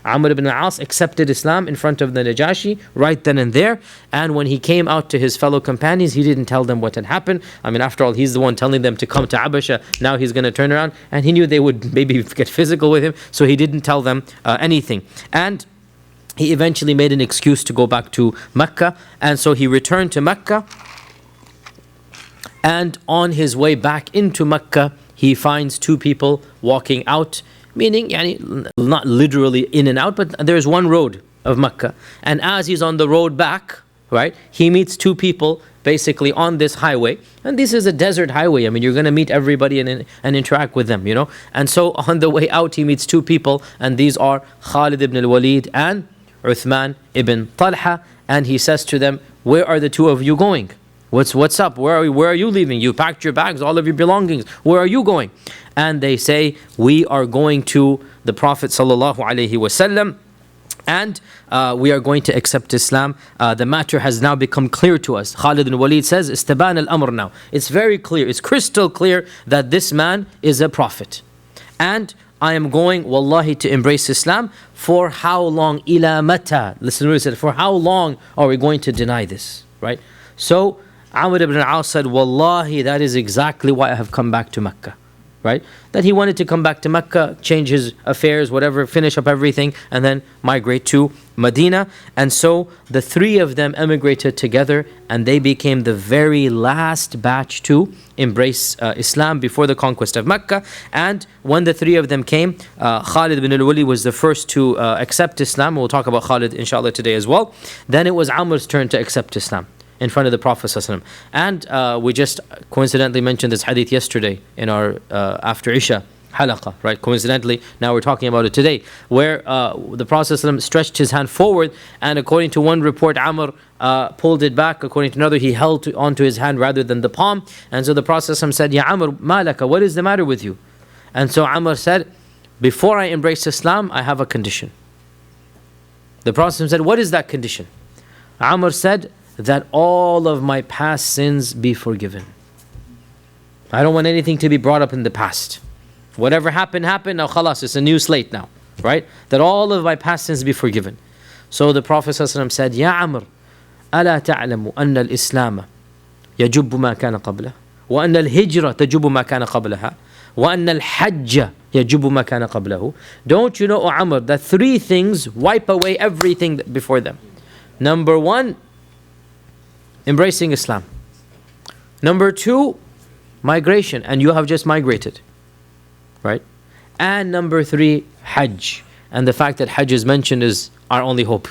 Amr ibn al-As accepted Islam in front of the Najashi right then and there. And when he came out to his fellow companions, he didn't tell them what had happened. I mean, after all, he's the one telling them to come to Habasha. Now he's going to turn around. And he knew they would maybe get physical with him. So he didn't tell them anything. And he eventually made an excuse to go back to Mecca, and so he returned to Mecca, and on his way back into Mecca, he finds two people walking out, meaning not literally in and out, but there's one road of Mecca, and as he's on the road back, right, he meets two people basically on this highway, and this is a desert highway. I mean, you're going to meet everybody and interact with them, and so on the way out, he meets two people, and these are Khalid ibn al-Walid and Uthman ibn Talha, and he says to them, where are the two of you going? What's up? Where are you leaving? You packed your bags, all of your belongings. Where are you going? And they say, we are going to the Prophet sallallahu alaihi wasallam, and we are going to accept Islam. The matter has now become clear to us. Khalid ibn Walid says, istaban al-amr now. It's very clear, it's crystal clear that this man is a prophet. And I am going, wallahi, to embrace Islam. For how long? Ila mata. Listen to what he said. For how long are we going to deny this? Right? So Amr ibn al-As said, wallahi, that is exactly why I have come back to Mecca. Right? That he wanted to come back to Mecca, change his affairs, whatever, finish up everything, and then migrate to Medina. And so the three of them emigrated together, and they became the very last batch to embrace Islam before the conquest of Mecca. And when the three of them came, Khalid ibn al-Walid was the first to accept Islam. We'll talk about Khalid inshallah today as well. Then it was Amr's turn to accept Islam in front of the Prophet ﷺ. And we just coincidentally mentioned this hadith yesterday in our after Isha halaqah, right? Coincidentally, now we're talking about it today, where the Prophet ﷺ stretched his hand forward, and according to one report, Amr pulled it back. According to another, he held onto his hand rather than the palm. And so the Prophet ﷺ said, Ya Amr, malaka, what is the matter with you? And so Amr said, before I embrace Islam, I have a condition. The Prophet ﷺ said, what is that condition? Amr said, that all of my past sins be forgiven. I don't want anything to be brought up in the past. Whatever happened, now khalas, it's a new slate now, right? That all of my past sins be forgiven. So the Prophet ﷺ said, Ya Amr, ألا تعلم أن الإسلام يجب ما كان قبله وأن الهجرة تجب ما كان قبلها وأن الحج يجب ما كان قبله. Don't you know, O Amr, that three things wipe away everything before them. Number one, embracing Islam. Number two, migration, and you have just migrated, right? And number three, Hajj. And the fact that Hajj is mentioned is our only hope.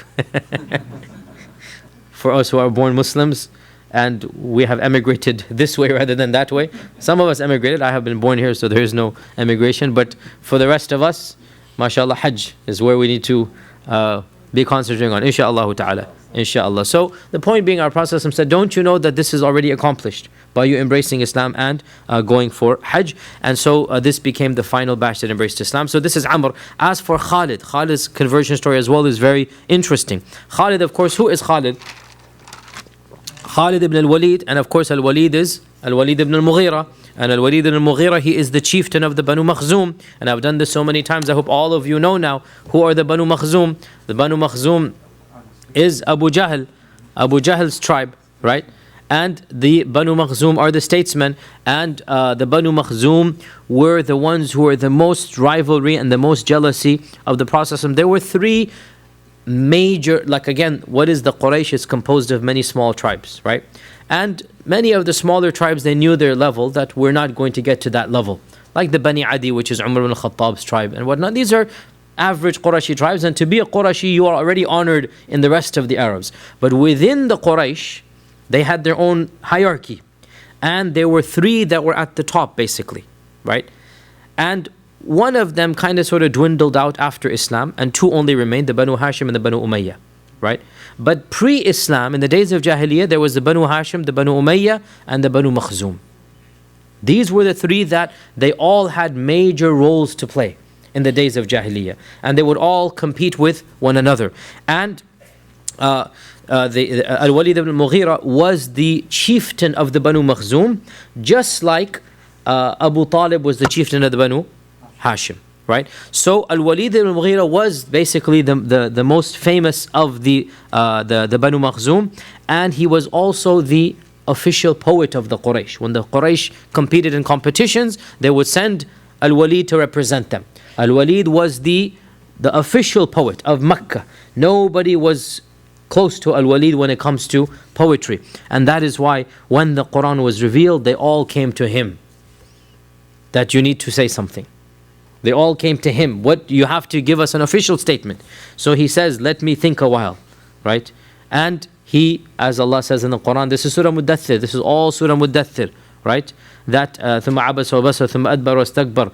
For us who are born Muslims and we have emigrated this way rather than that way. Some of us emigrated. I have been born here, so there is no emigration. But for the rest of us, mashallah, Hajj is where we need to be concentrating on, insha'Allah ta'ala. Inshallah. So the point being, our Prophet said, don't you know that this is already accomplished by you embracing Islam and going for Hajj? And so this became the final batch that embraced Islam. So this is Amr. As for Khalid, Khalid's conversion story as well is very interesting. Khalid, of course, who is Khalid? Khalid ibn al-Walid, and of course al-Walid is al-Walid ibn al-Mughira. And al-Walid ibn al-Mughira, he is the chieftain of the Banu Makhzum. And I've done this so many times, I hope all of you know now who are the Banu Makhzum. The Banu Makhzum is Abu Jahl, Abu Jahl's tribe, right? And the Banu Makhzum are the statesmen, and the Banu Makhzum were the ones who were the most rivalry and the most jealousy of the Prophet. There were three major, like again, what is the Quraysh is composed of many small tribes, right? And many of the smaller tribes, they knew their level, that we're not going to get to that level. Like the Bani Adi, which is Umar ibn al-Khattab's tribe and whatnot. These are average Qurashi tribes, and to be a Qurashi, you are already honored in the rest of the Arabs. But within the Quraysh, they had their own hierarchy. And there were three that were at the top, basically, right? And one of them kind of sort of dwindled out after Islam, and two only remained, the Banu Hashim and the Banu Umayyah, right? But pre-Islam, in the days of Jahiliyyah, there was the Banu Hashim, the Banu Umayyah, and the Banu Makhzum. These were the three that they all had major roles to play in the days of Jahiliyyah. And they would all compete with one another. And Al-Walid ibn Mughira was the chieftain of the Banu Makhzum, just like Abu Talib was the chieftain of the Banu Hashim, right? So Al-Walid ibn Mughira was basically the most famous of the Banu Makhzum, and he was also the official poet of the Quraysh. When the Quraysh competed in competitions, they would send Al-Walid to represent them. Al-Walid was the official poet of Mecca. Nobody was close to Al-Walid when it comes to poetry. And that is why when the Quran was revealed, they all came to him. That you need to say something. They all came to him. What, you have to give us an official statement. So he says, let me think a while, right? And he, as Allah says in the Quran, this is Surah Muddathir, this is all Surah Muddathir, right? That ثم عبس وبس ثم أدبر واستكبر,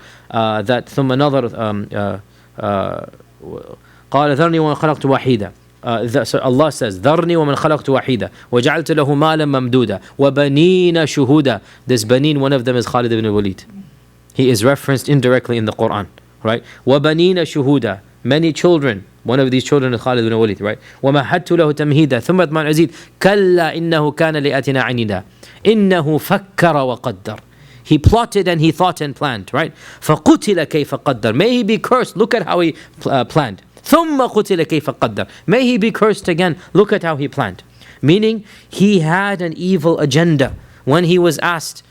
that ثم نظر قال ذرني ومن خلقت وحيدا. So Allah says, ذرني ومن خلقت وحيدا وجعلت له مالا ممدودا وبنين شهودا. This banin, one of them is Khalid ibn Walid. He is referenced indirectly in the Quran, right? وبنين شهودا, many children. One of these children is Khalid ibn Walid, right? وَمَهَدْتُ لَهُ تَمْهِيدًا ثُمَّ أَطْمَعُ أَزِيدُ كَلَّا إِنَّهُ كَانَ لِآيَاتِنَا عَنِيدًا إِنَّهُ فَكَّرَ وَقَدَّرَ. He plotted and he thought and planned, right? فَقُتِلَ كَيْفَ قَدَّرَ. May he be cursed. Look at how he planned. ثُمَّ قُتِلَ كَيْفَ قَدَّرَ. May he be cursed again. Look at how he planned. Meaning, he had an evil agenda. When he was asked,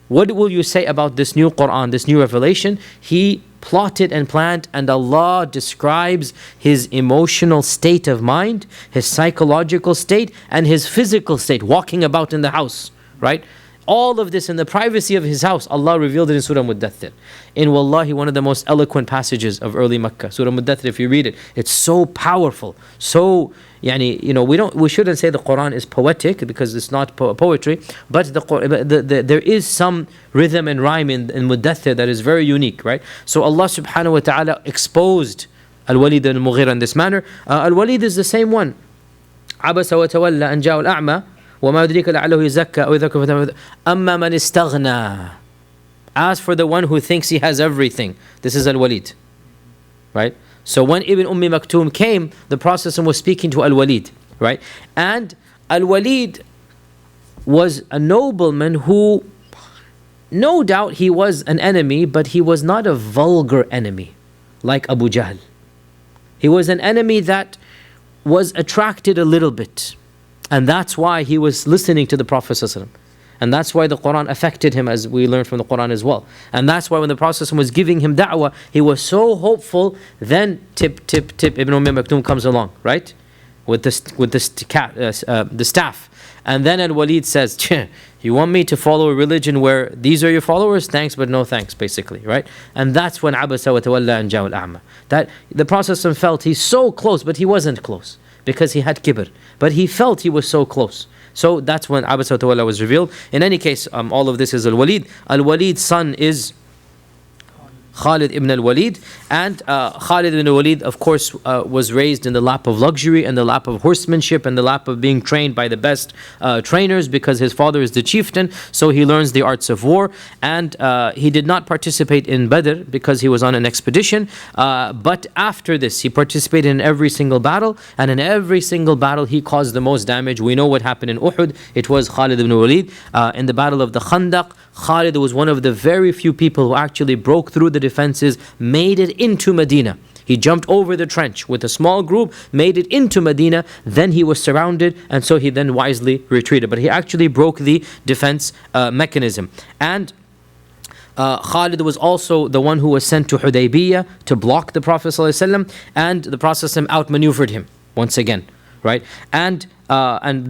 what will you say about this new Quran, this new revelation? He plotted and planned, and Allah describes his emotional state of mind, his psychological state, and his physical state, walking about in the house, right? All of this in the privacy of his house, Allah revealed it in Surah Muddathir. In Wallahi, one of the most eloquent passages of early Makkah. Surah Muddathir, if you read it, it's so powerful, so, we shouldn't say the Quran is poetic because it's not poetry, but there is some rhythm and rhyme in Muddathir that is very unique, right? So Allah subhanahu wa ta'ala exposed Al-Walid al-Mughira in this manner. Al-Walid is the same one. عَبَسَ وَتَوَلَّى أَنْ جَاءَ الْأَعْمَى وَمَا يُدْرِيكَ لَعَلَّهُ يَزَّكَّى أَوْ يَذَّكَّرُ فَتَنفَعَهُ أَمَّا مَنِ اسْتَغْنَى. As for the one who thinks he has everything, this is Al-Walid, right? So when Ibn Maktoum came, the Prophet was speaking to Al-Walid, right? And Al-Walid was a nobleman who, no doubt he was an enemy, but he was not a vulgar enemy like Abu Jahl. He was an enemy that was attracted a little bit. And that's why he was listening to the Prophet ﷺ. And that's why the Quran affected him, as we learned from the Quran as well. And that's why when the Prophet was giving him da'wah, he was so hopeful. Then tip, Ibn Maktoum comes along, right? With the staff. And then Al-Walid says, you want me to follow a religion where these are your followers? Thanks, but no thanks, basically, right? And that's when Abasa wa Tawalla and Ja'al A'ma. That the Prophet felt he's so close, but he wasn't close because he had kibr. But he felt he was so close. So that's when Abasa wa Tawalla was revealed. In any case, all of this is Al-Walid. Al-Walid's son is Khalid ibn al-Walid, and Khalid ibn al-Walid, of course, was raised in the lap of luxury and the lap of horsemanship and the lap of being trained by the best trainers, because his father is the chieftain, so he learns the arts of war. And he did not participate in Badr because he was on an expedition, but after this he participated in every single battle, and in every single battle he caused the most damage. We know what happened in Uhud. It was Khalid ibn al-Walid. In the battle of the Khandaq, Khalid was one of the very few people who actually broke through the defenses, made it into Medina. He jumped over the trench with a small group, made it into Medina, then he was surrounded, and so he then wisely retreated. But he actually broke the defense mechanism. And Khalid was also the one who was sent to Hudaybiyah to block the Prophet ﷺ, and the Prophet ﷺ outmaneuvered him once again, right? And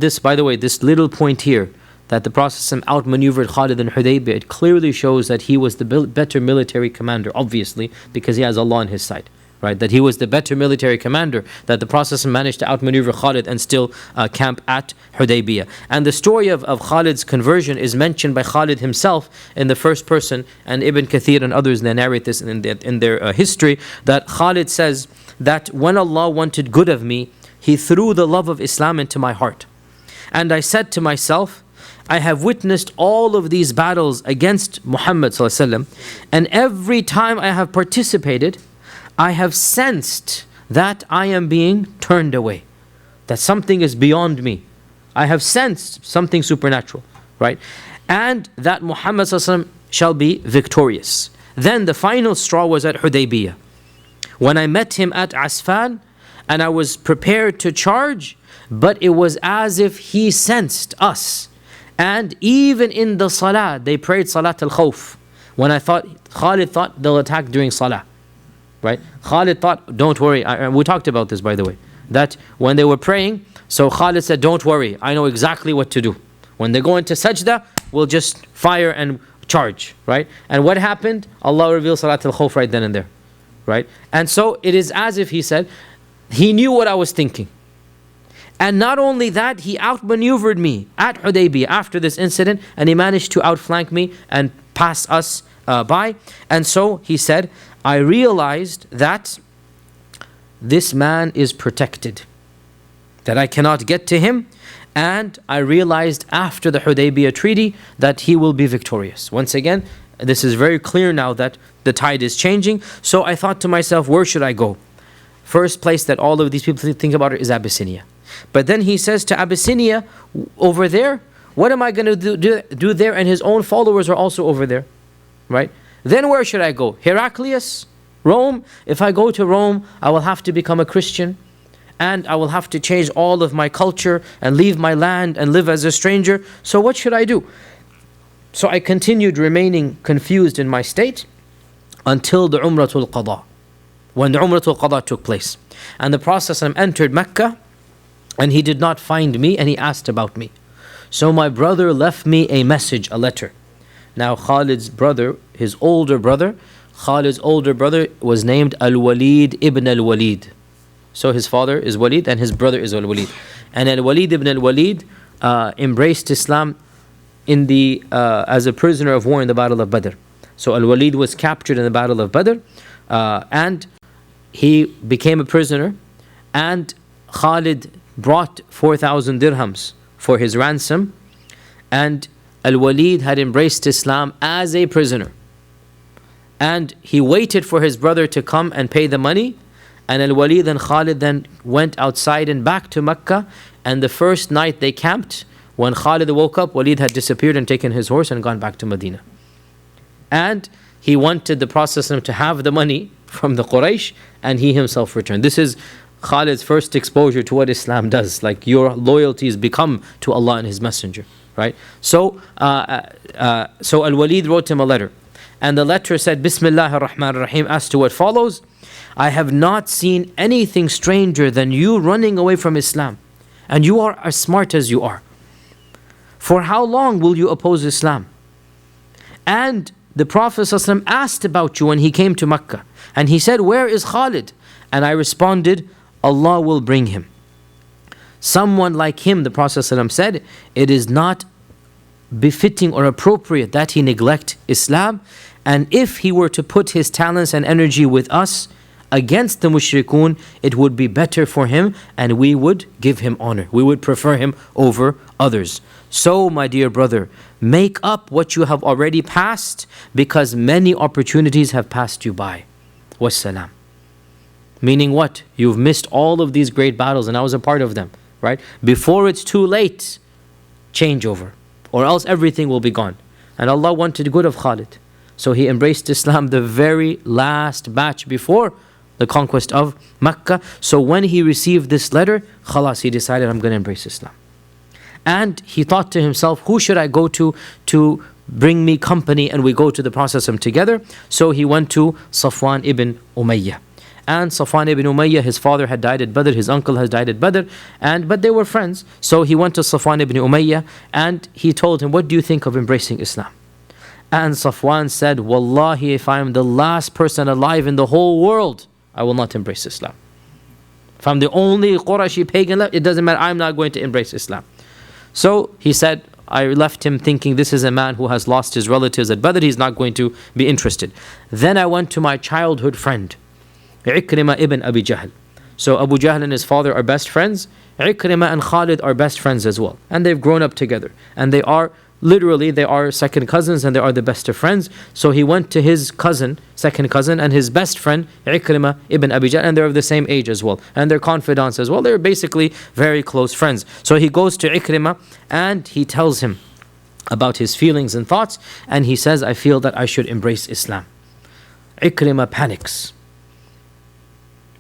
this, by the way, this little point here, that the Prophet outmaneuvered Khalid in Hudaybiyah, it clearly shows that he was the better military commander, obviously, because he has Allah on his side, right? That he was the better military commander, that the Prophet managed to outmaneuver Khalid and still camp at Hudaybiyah. And the story of Khalid's conversion is mentioned by Khalid himself in the first person, and Ibn Kathir and others, they narrate this in their history, that Khalid says that when Allah wanted good of me, He threw the love of Islam into my heart. And I said to myself, I have witnessed all of these battles against Muhammad ﷺ, and every time I have participated, I have sensed that I am being turned away, that something is beyond me. I have sensed something supernatural, right? And that Muhammad ﷺ shall be victorious. Then the final straw was at Hudaybiyah. When I met him at Asfan, and I was prepared to charge, but it was as if he sensed us. And even in the salah, they prayed Salat al-Khawf. When Khalid thought they'll attack during salah. Right? Khalid thought, don't worry. We talked about this, by the way. That when they were praying, so Khalid said, don't worry, I know exactly what to do. When they go into sajda, we'll just fire and charge. Right? And what happened? Allah revealed Salat al-Khawf right then and there. Right? And so it is as if he said, he knew what I was thinking. And not only that, he outmaneuvered me at Hudaybiyah after this incident, and he managed to outflank me and pass us by. And so he said, I realized that this man is protected, that I cannot get to him, and I realized after the Hudaybiyah treaty that he will be victorious. Once again, this is very clear now that the tide is changing. So I thought to myself, where should I go? First place that all of these people think about it is Abyssinia. But then he says to Abyssinia, over there, what am I going to do there? And his own followers are also over there, right? Then where should I go? Heraclius? Rome? If I go to Rome, I will have to become a Christian, and I will have to change all of my culture and leave my land and live as a stranger. So what should I do? So I continued remaining confused in my state until the Umratul Qadah. When the Umratul Qadah took place. And the Prophet entered Mecca, and he did not find me, and he asked about me. So my brother left me a message, a letter. Now Khalid's brother, his older brother, Khalid's older brother was named Al-Walid ibn Al-Walid. So his father is Walid and his brother is Al-Walid. And Al-Walid ibn Al-Walid embraced Islam as a prisoner of war in the Battle of Badr. So Al-Walid was captured in the Battle of Badr, and he became a prisoner, and Khalid brought 4,000 dirhams for his ransom, and Al-Walid had embraced Islam as a prisoner. And he waited for his brother to come and pay the money, and Al-Walid and Khalid then went outside and back to Mecca, and the first night they camped. When Khalid woke up, Walid had disappeared and taken his horse and gone back to Medina. And he wanted the Prophet to have the money from the Quraysh, and he himself returned. This is Khalid's first exposure to what Islam does. Like, your loyalties become to Allah and His Messenger, right? So Al-Walid wrote him a letter, and the letter said, Bismillah ar-Rahman ar-Rahim, as to what follows: I have not seen anything stranger than you running away from Islam, and you are as smart as you are. For how long will you oppose Islam? And the Prophet ﷺ asked about you when he came to Mecca, and he said, where is Khalid? And I responded, Allah will bring him. Someone like him, the Prophet ﷺ said, it is not befitting or appropriate that he neglect Islam, and if he were to put his talents and energy with us against the mushrikun, it would be better for him, and we would give him honor. We would prefer him over others. So, my dear brother, make up what you have already passed, because many opportunities have passed you by. Wassalam. Meaning what? You've missed all of these great battles, and I was a part of them, right? Before it's too late, change over, or else everything will be gone. And Allah wanted good of Khalid, so he embraced Islam the very last batch before the conquest of Mecca. So when he received this letter, khalas, he decided, I'm going to embrace Islam. And he thought to himself, who should I go to bring me company, and we go to the Prophet together? So he went to Safwan ibn Umayyah. And Safwan ibn Umayyah, his father had died at Badr, his uncle had died at Badr, but they were friends. So he went to Safwan ibn Umayyah, and he told him, what do you think of embracing Islam? And Safwan said, Wallahi, if I am the last person alive in the whole world, I will not embrace Islam. If I'm the only Qurashi pagan left, it doesn't matter, I'm not going to embrace Islam. So he said, I left him thinking this is a man who has lost his relatives at Badr, he's not going to be interested. Then I went to my childhood friend, Ikrimah ibn Abi Jahl. So Abu Jahl and his father are best friends. Ikrimah and Khalid are best friends as well. And they've grown up together. And they are, literally, they are second cousins and they are the best of friends. So he went to his cousin, second cousin, and his best friend, Ikrimah ibn Abi Jahl, and they're of the same age as well. And they're confidants as well. They're basically very close friends. So he goes to Ikrimah and he tells him about his feelings and thoughts. And he says, I feel that I should embrace Islam. Ikrimah panics.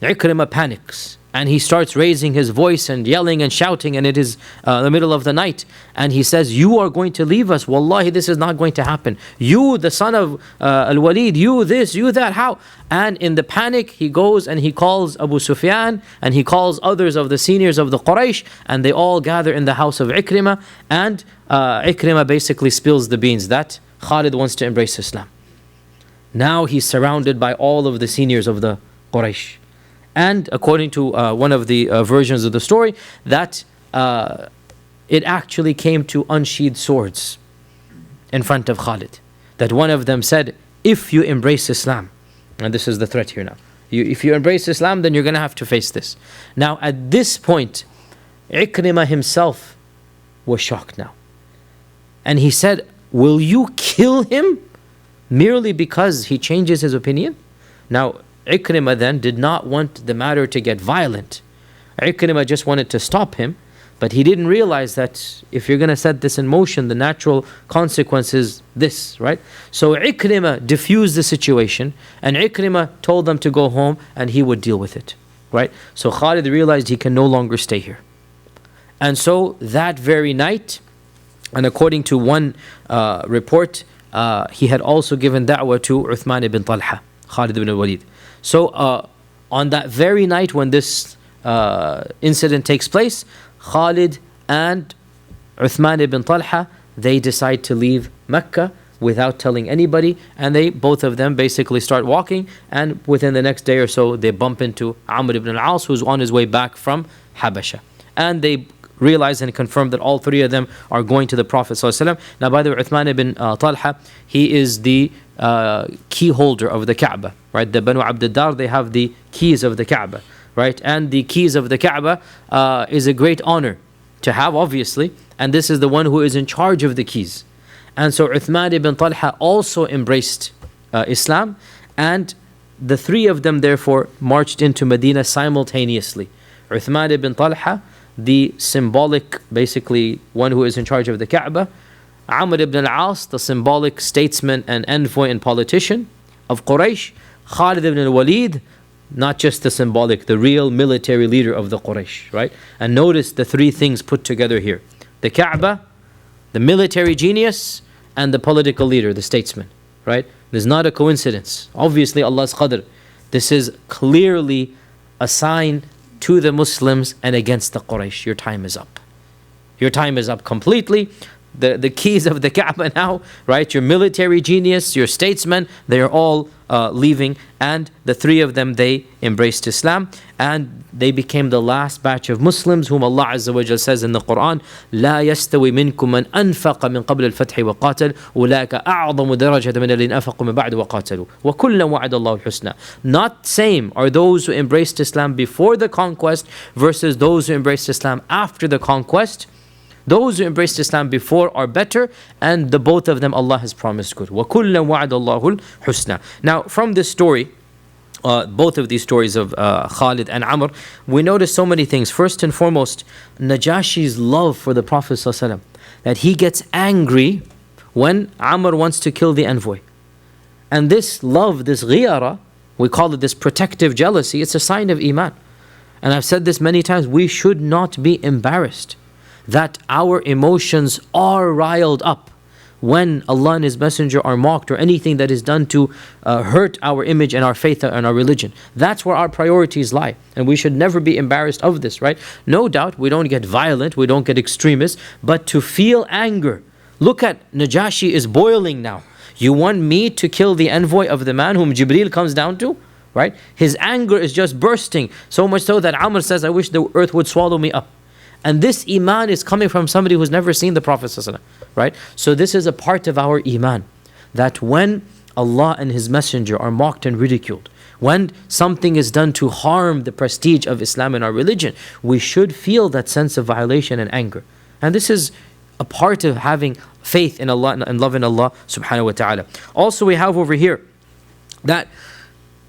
Ikrimah panics. And he starts raising his voice and yelling and shouting, and it is the middle of the night. And he says, you are going to leave us. Wallahi, this is not going to happen. You, the son of Al-Walid, you this, you that, how? And in the panic, he goes and he calls Abu Sufyan, and he calls others of the seniors of the Quraysh, and they all gather in the house of Ikrimah. And Ikrimah basically spills the beans that Khalid wants to embrace Islam. Now he's surrounded by all of the seniors of the Quraysh. And according to one of the versions of the story, that it actually came to unsheathed swords in front of Khalid. That one of them said, if you embrace Islam, and this is the threat here now, if you embrace Islam, then you're going to have to face this. Now at this point, Ikrimah himself was shocked now. And he said, will you kill him merely because he changes his opinion? Now, Ikrimah then did not want the matter to get violent. Ikrimah just wanted to stop him, but he didn't realize that if you're going to set this in motion, the natural consequence is this, right? So Ikrimah diffused the situation, and Ikrimah told them to go home and he would deal with it, right? So Khalid realized he can no longer stay here. And so that very night, and according to one report, he had also given da'wah to Uthman ibn Talha, Khalid ibn al-Walid. So on that very night when this incident takes place, Khalid and Uthman ibn Talha, they decide to leave Mecca without telling anybody, and they, both of them, basically start walking, and within the next day or so, they bump into Amr ibn al-As, who's on his way back from Habasha. And they realize and confirm that all three of them are going to the Prophet ﷺ. Now, by the way, Uthman ibn Talha, he is the key holder of the Kaaba, right? The Banu Abd ad-Dar, they have the keys of the Kaaba, right? And the keys of the Kaaba is a great honor to have, obviously, and this is the one who is in charge of the keys. And so Uthman ibn Talha also embraced Islam, and the three of them therefore marched into Medina simultaneously. Uthman ibn Talha, the symbolic, basically one who is in charge of the Kaaba; Amr ibn al-As, the symbolic statesman and envoy and politician of Quraysh; Khalid ibn al-Walid, not just the symbolic, the real military leader of the Quraysh, right? And notice the three things put together here: the Kaaba, the military genius, and the political leader, the statesman, right? This is not a coincidence. Obviously Allah's qadr. This is clearly a sign to the Muslims and against the Quraysh. Your time is up. Your time is up completely. The keys of the Kaaba now, right? Your military genius, your statesman, they are all leaving, and the three of them, they embraced Islam, and they became the last batch of Muslims whom Allah Azza wa Jalla says in the Quran, لا يستوي منكم من أنفق من قبل الفتح وقاتل أولئك أعظم درجة من الذين أنفقوا من بعد وقاتلوا وكلا وعد الله الحسنى. Not same are those who embraced Islam before the conquest versus those who embraced Islam after the conquest. Those who embraced Islam before are better, and the both of them Allah has promised good. وَكُلًّا وَعَدَ اللَّهُ الْحُسْنَى. Now, from this story, both of these stories of Khalid and Amr, we notice so many things. First and foremost, Najashi's love for the Prophet ﷺ, that he gets angry when Amr wants to kill the envoy. And this love, this ghiyara, we call it this protective jealousy, it's a sign of Iman. And I've said this many times, we should not be embarrassed that our emotions are riled up when Allah and His Messenger are mocked, or anything that is done to hurt our image and our faith and our religion. That's where our priorities lie, and we should never be embarrassed of this, right? No doubt we don't get violent, we don't get extremist, but to feel anger. Look at Najashi is boiling now. You want me to kill the envoy of the man whom Jibreel comes down to? right? His anger is just bursting, so much so that Amr says, I wish the earth would swallow me up. And this iman is coming from somebody who's never seen the Prophet ﷺ, right? So this is a part of our iman, that when Allah and His Messenger are mocked and ridiculed, when something is done to harm the prestige of Islam and our religion, we should feel that sense of violation and anger. And this is a part of having faith in Allah and love in Allah subhanahu wa ta'ala. Also we have over here that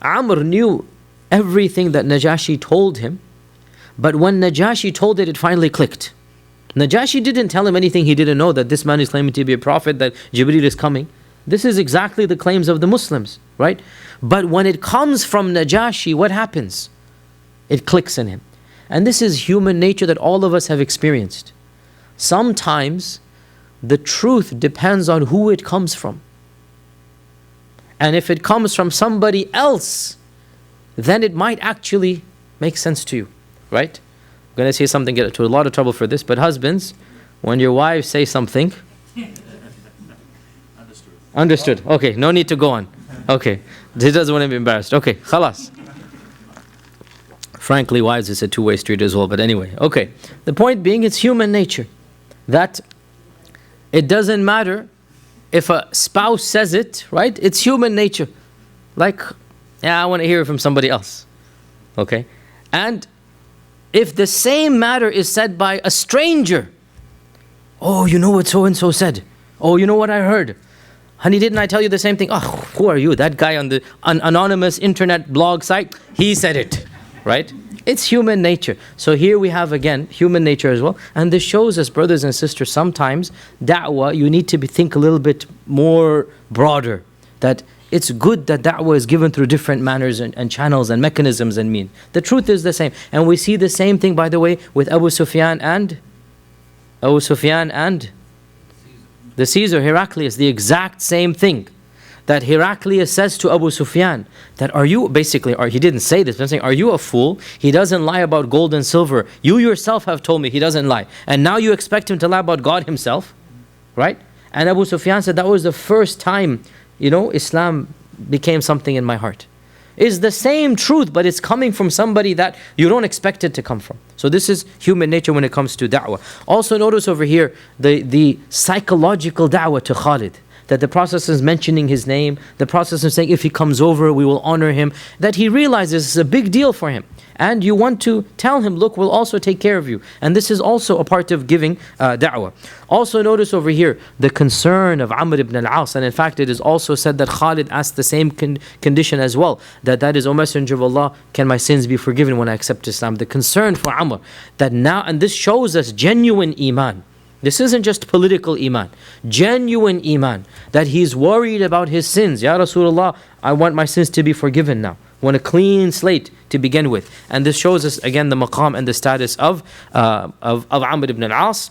Amr knew everything that Najashi told him, but when Najashi told it, it finally clicked. Najashi didn't tell him anything he didn't know, that this man is claiming to be a prophet, that Jibreel is coming. This is exactly the claims of the Muslims, right? But when it comes from Najashi, what happens? It clicks in him. And this is human nature that all of us have experienced. Sometimes the truth depends on who it comes from. And if it comes from somebody else, then it might actually make sense to you, right? I'm going to say something, get into a lot of trouble for this, but husbands, when your wives say something... Understood. Okay, no need to go on. Okay, he doesn't want to be embarrassed. Okay, khalas. Frankly, wives, it's a two-way street as well, but anyway. Okay, the point being, it's human nature that it doesn't matter if a spouse says it, right? It's human nature. Like, yeah, I want to hear it from somebody else. Okay? And if the same matter is said by a stranger, oh, you know what so-and-so said? Oh, you know what I heard? Honey, didn't I tell you the same thing? Oh, who are you? That guy on the anonymous internet blog site, he said it, right? It's human nature. So here we have again human nature as well. And this shows us, brothers and sisters, sometimes da'wah, you need to think a little bit more broader. That it's good that da'wah is given through different manners and channels and mechanisms and means. The truth is the same. And we see the same thing, by the way, with Abu Sufyan and the Caesar, Heraclius, the exact same thing. That Heraclius says to Abu Sufyan, that are you, basically, or he didn't say this, but I'm saying, are you a fool? He doesn't lie about gold and silver. You yourself have told me he doesn't lie. And now you expect him to lie about God himself? Right? And Abu Sufyan said, that was the first time, Islam became something in my heart. It's the same truth, but it's coming from somebody that you don't expect it to come from. So this is human nature when it comes to da'wah. Also notice over here, the psychological da'wah to Khalid. That the Prophet is mentioning his name, the Prophet is saying if he comes over, we will honor him. That he realizes it's a big deal for him. And you want to tell him, look, we'll also take care of you. And this is also a part of giving da'wah. Also notice over here, the concern of Amr ibn al-As. And in fact, it is also said that Khalid asked the same condition as well. That is, O Messenger of Allah, can my sins be forgiven when I accept Islam? The concern for Amr. That now, and this shows us genuine iman. This isn't just political iman, genuine iman, that he's worried about his sins. Ya Rasulullah, I want my sins to be forgiven now. I want a clean slate to begin with. And this shows us again the maqam and the status of Amr ibn al-As.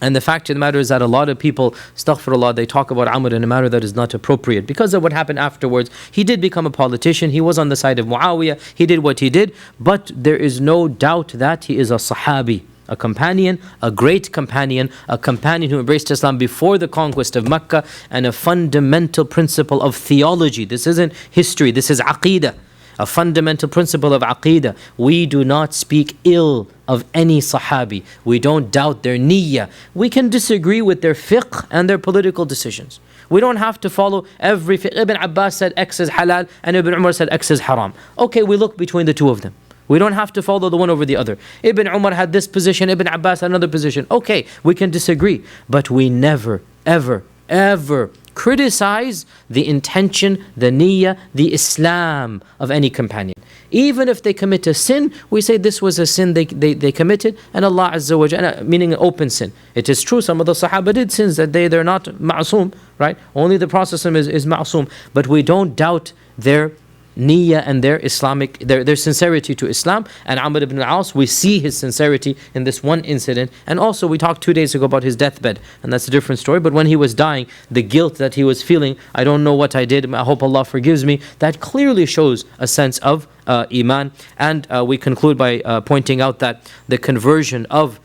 And the fact of the matter is that a lot of people, astaghfirullah, they talk about Amr in a manner that is not appropriate. Because of what happened afterwards, he did become a politician, he was on the side of Muawiyah, he did what he did, but there is no doubt that he is a sahabi. A companion, a great companion, a companion who embraced Islam before the conquest of Mecca, and a fundamental principle of theology. This isn't history, this is aqeedah. A fundamental principle of aqeedah. We do not speak ill of any sahabi. We don't doubt their niyyah. We can disagree with their fiqh and their political decisions. We don't have to follow every fiqh. Ibn Abbas said X is halal and Ibn Umar said X is haram. Okay, we look between the two of them. We don't have to follow the one over the other. Ibn Umar had this position, Ibn Abbas had another position. Okay, we can disagree. But we never, ever, ever criticize the intention, the niyyah, the Islam of any companion. Even if they commit a sin, we say this was a sin they committed, and Allah Azza wa Jalla, meaning an open sin. It is true, some of the Sahaba did sins that they're not ma'asum, right? Only the Prophet is ma'asum. But we don't doubt their niyyah and their Islamic, their sincerity to Islam. And Amr ibn al-As, we see his sincerity in this one incident. And also we talked 2 days ago about his deathbed, and that's a different story. But when he was dying, the guilt that he was feeling, I don't know what I did, I hope Allah forgives me, that clearly shows a sense of iman. And we conclude by pointing out that the conversion of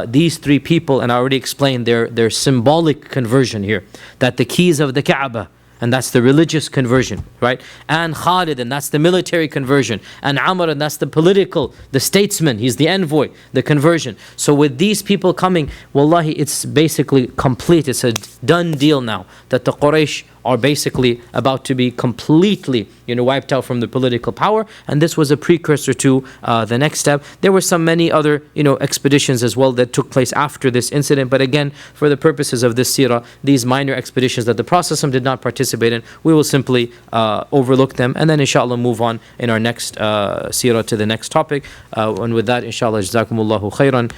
these three people, and I already explained their symbolic conversion here, that the keys of the Kaaba, and that's the religious conversion, right? And Khalid, and that's the military conversion. And Amr, and that's the political, the statesman, he's the envoy, the conversion. So with these people coming, wallahi, it's basically complete. It's a done deal now that the Quraysh are basically about to be completely, wiped out from the political power. And this was a precursor to the next step. There were many other, expeditions as well that took place after this incident. But again, for the purposes of this seerah, these minor expeditions that the Prophet did not participate in, we will simply overlook them, and then inshallah move on in our next seerah to the next topic. And with that, inshallah, jazakumullahu khairan.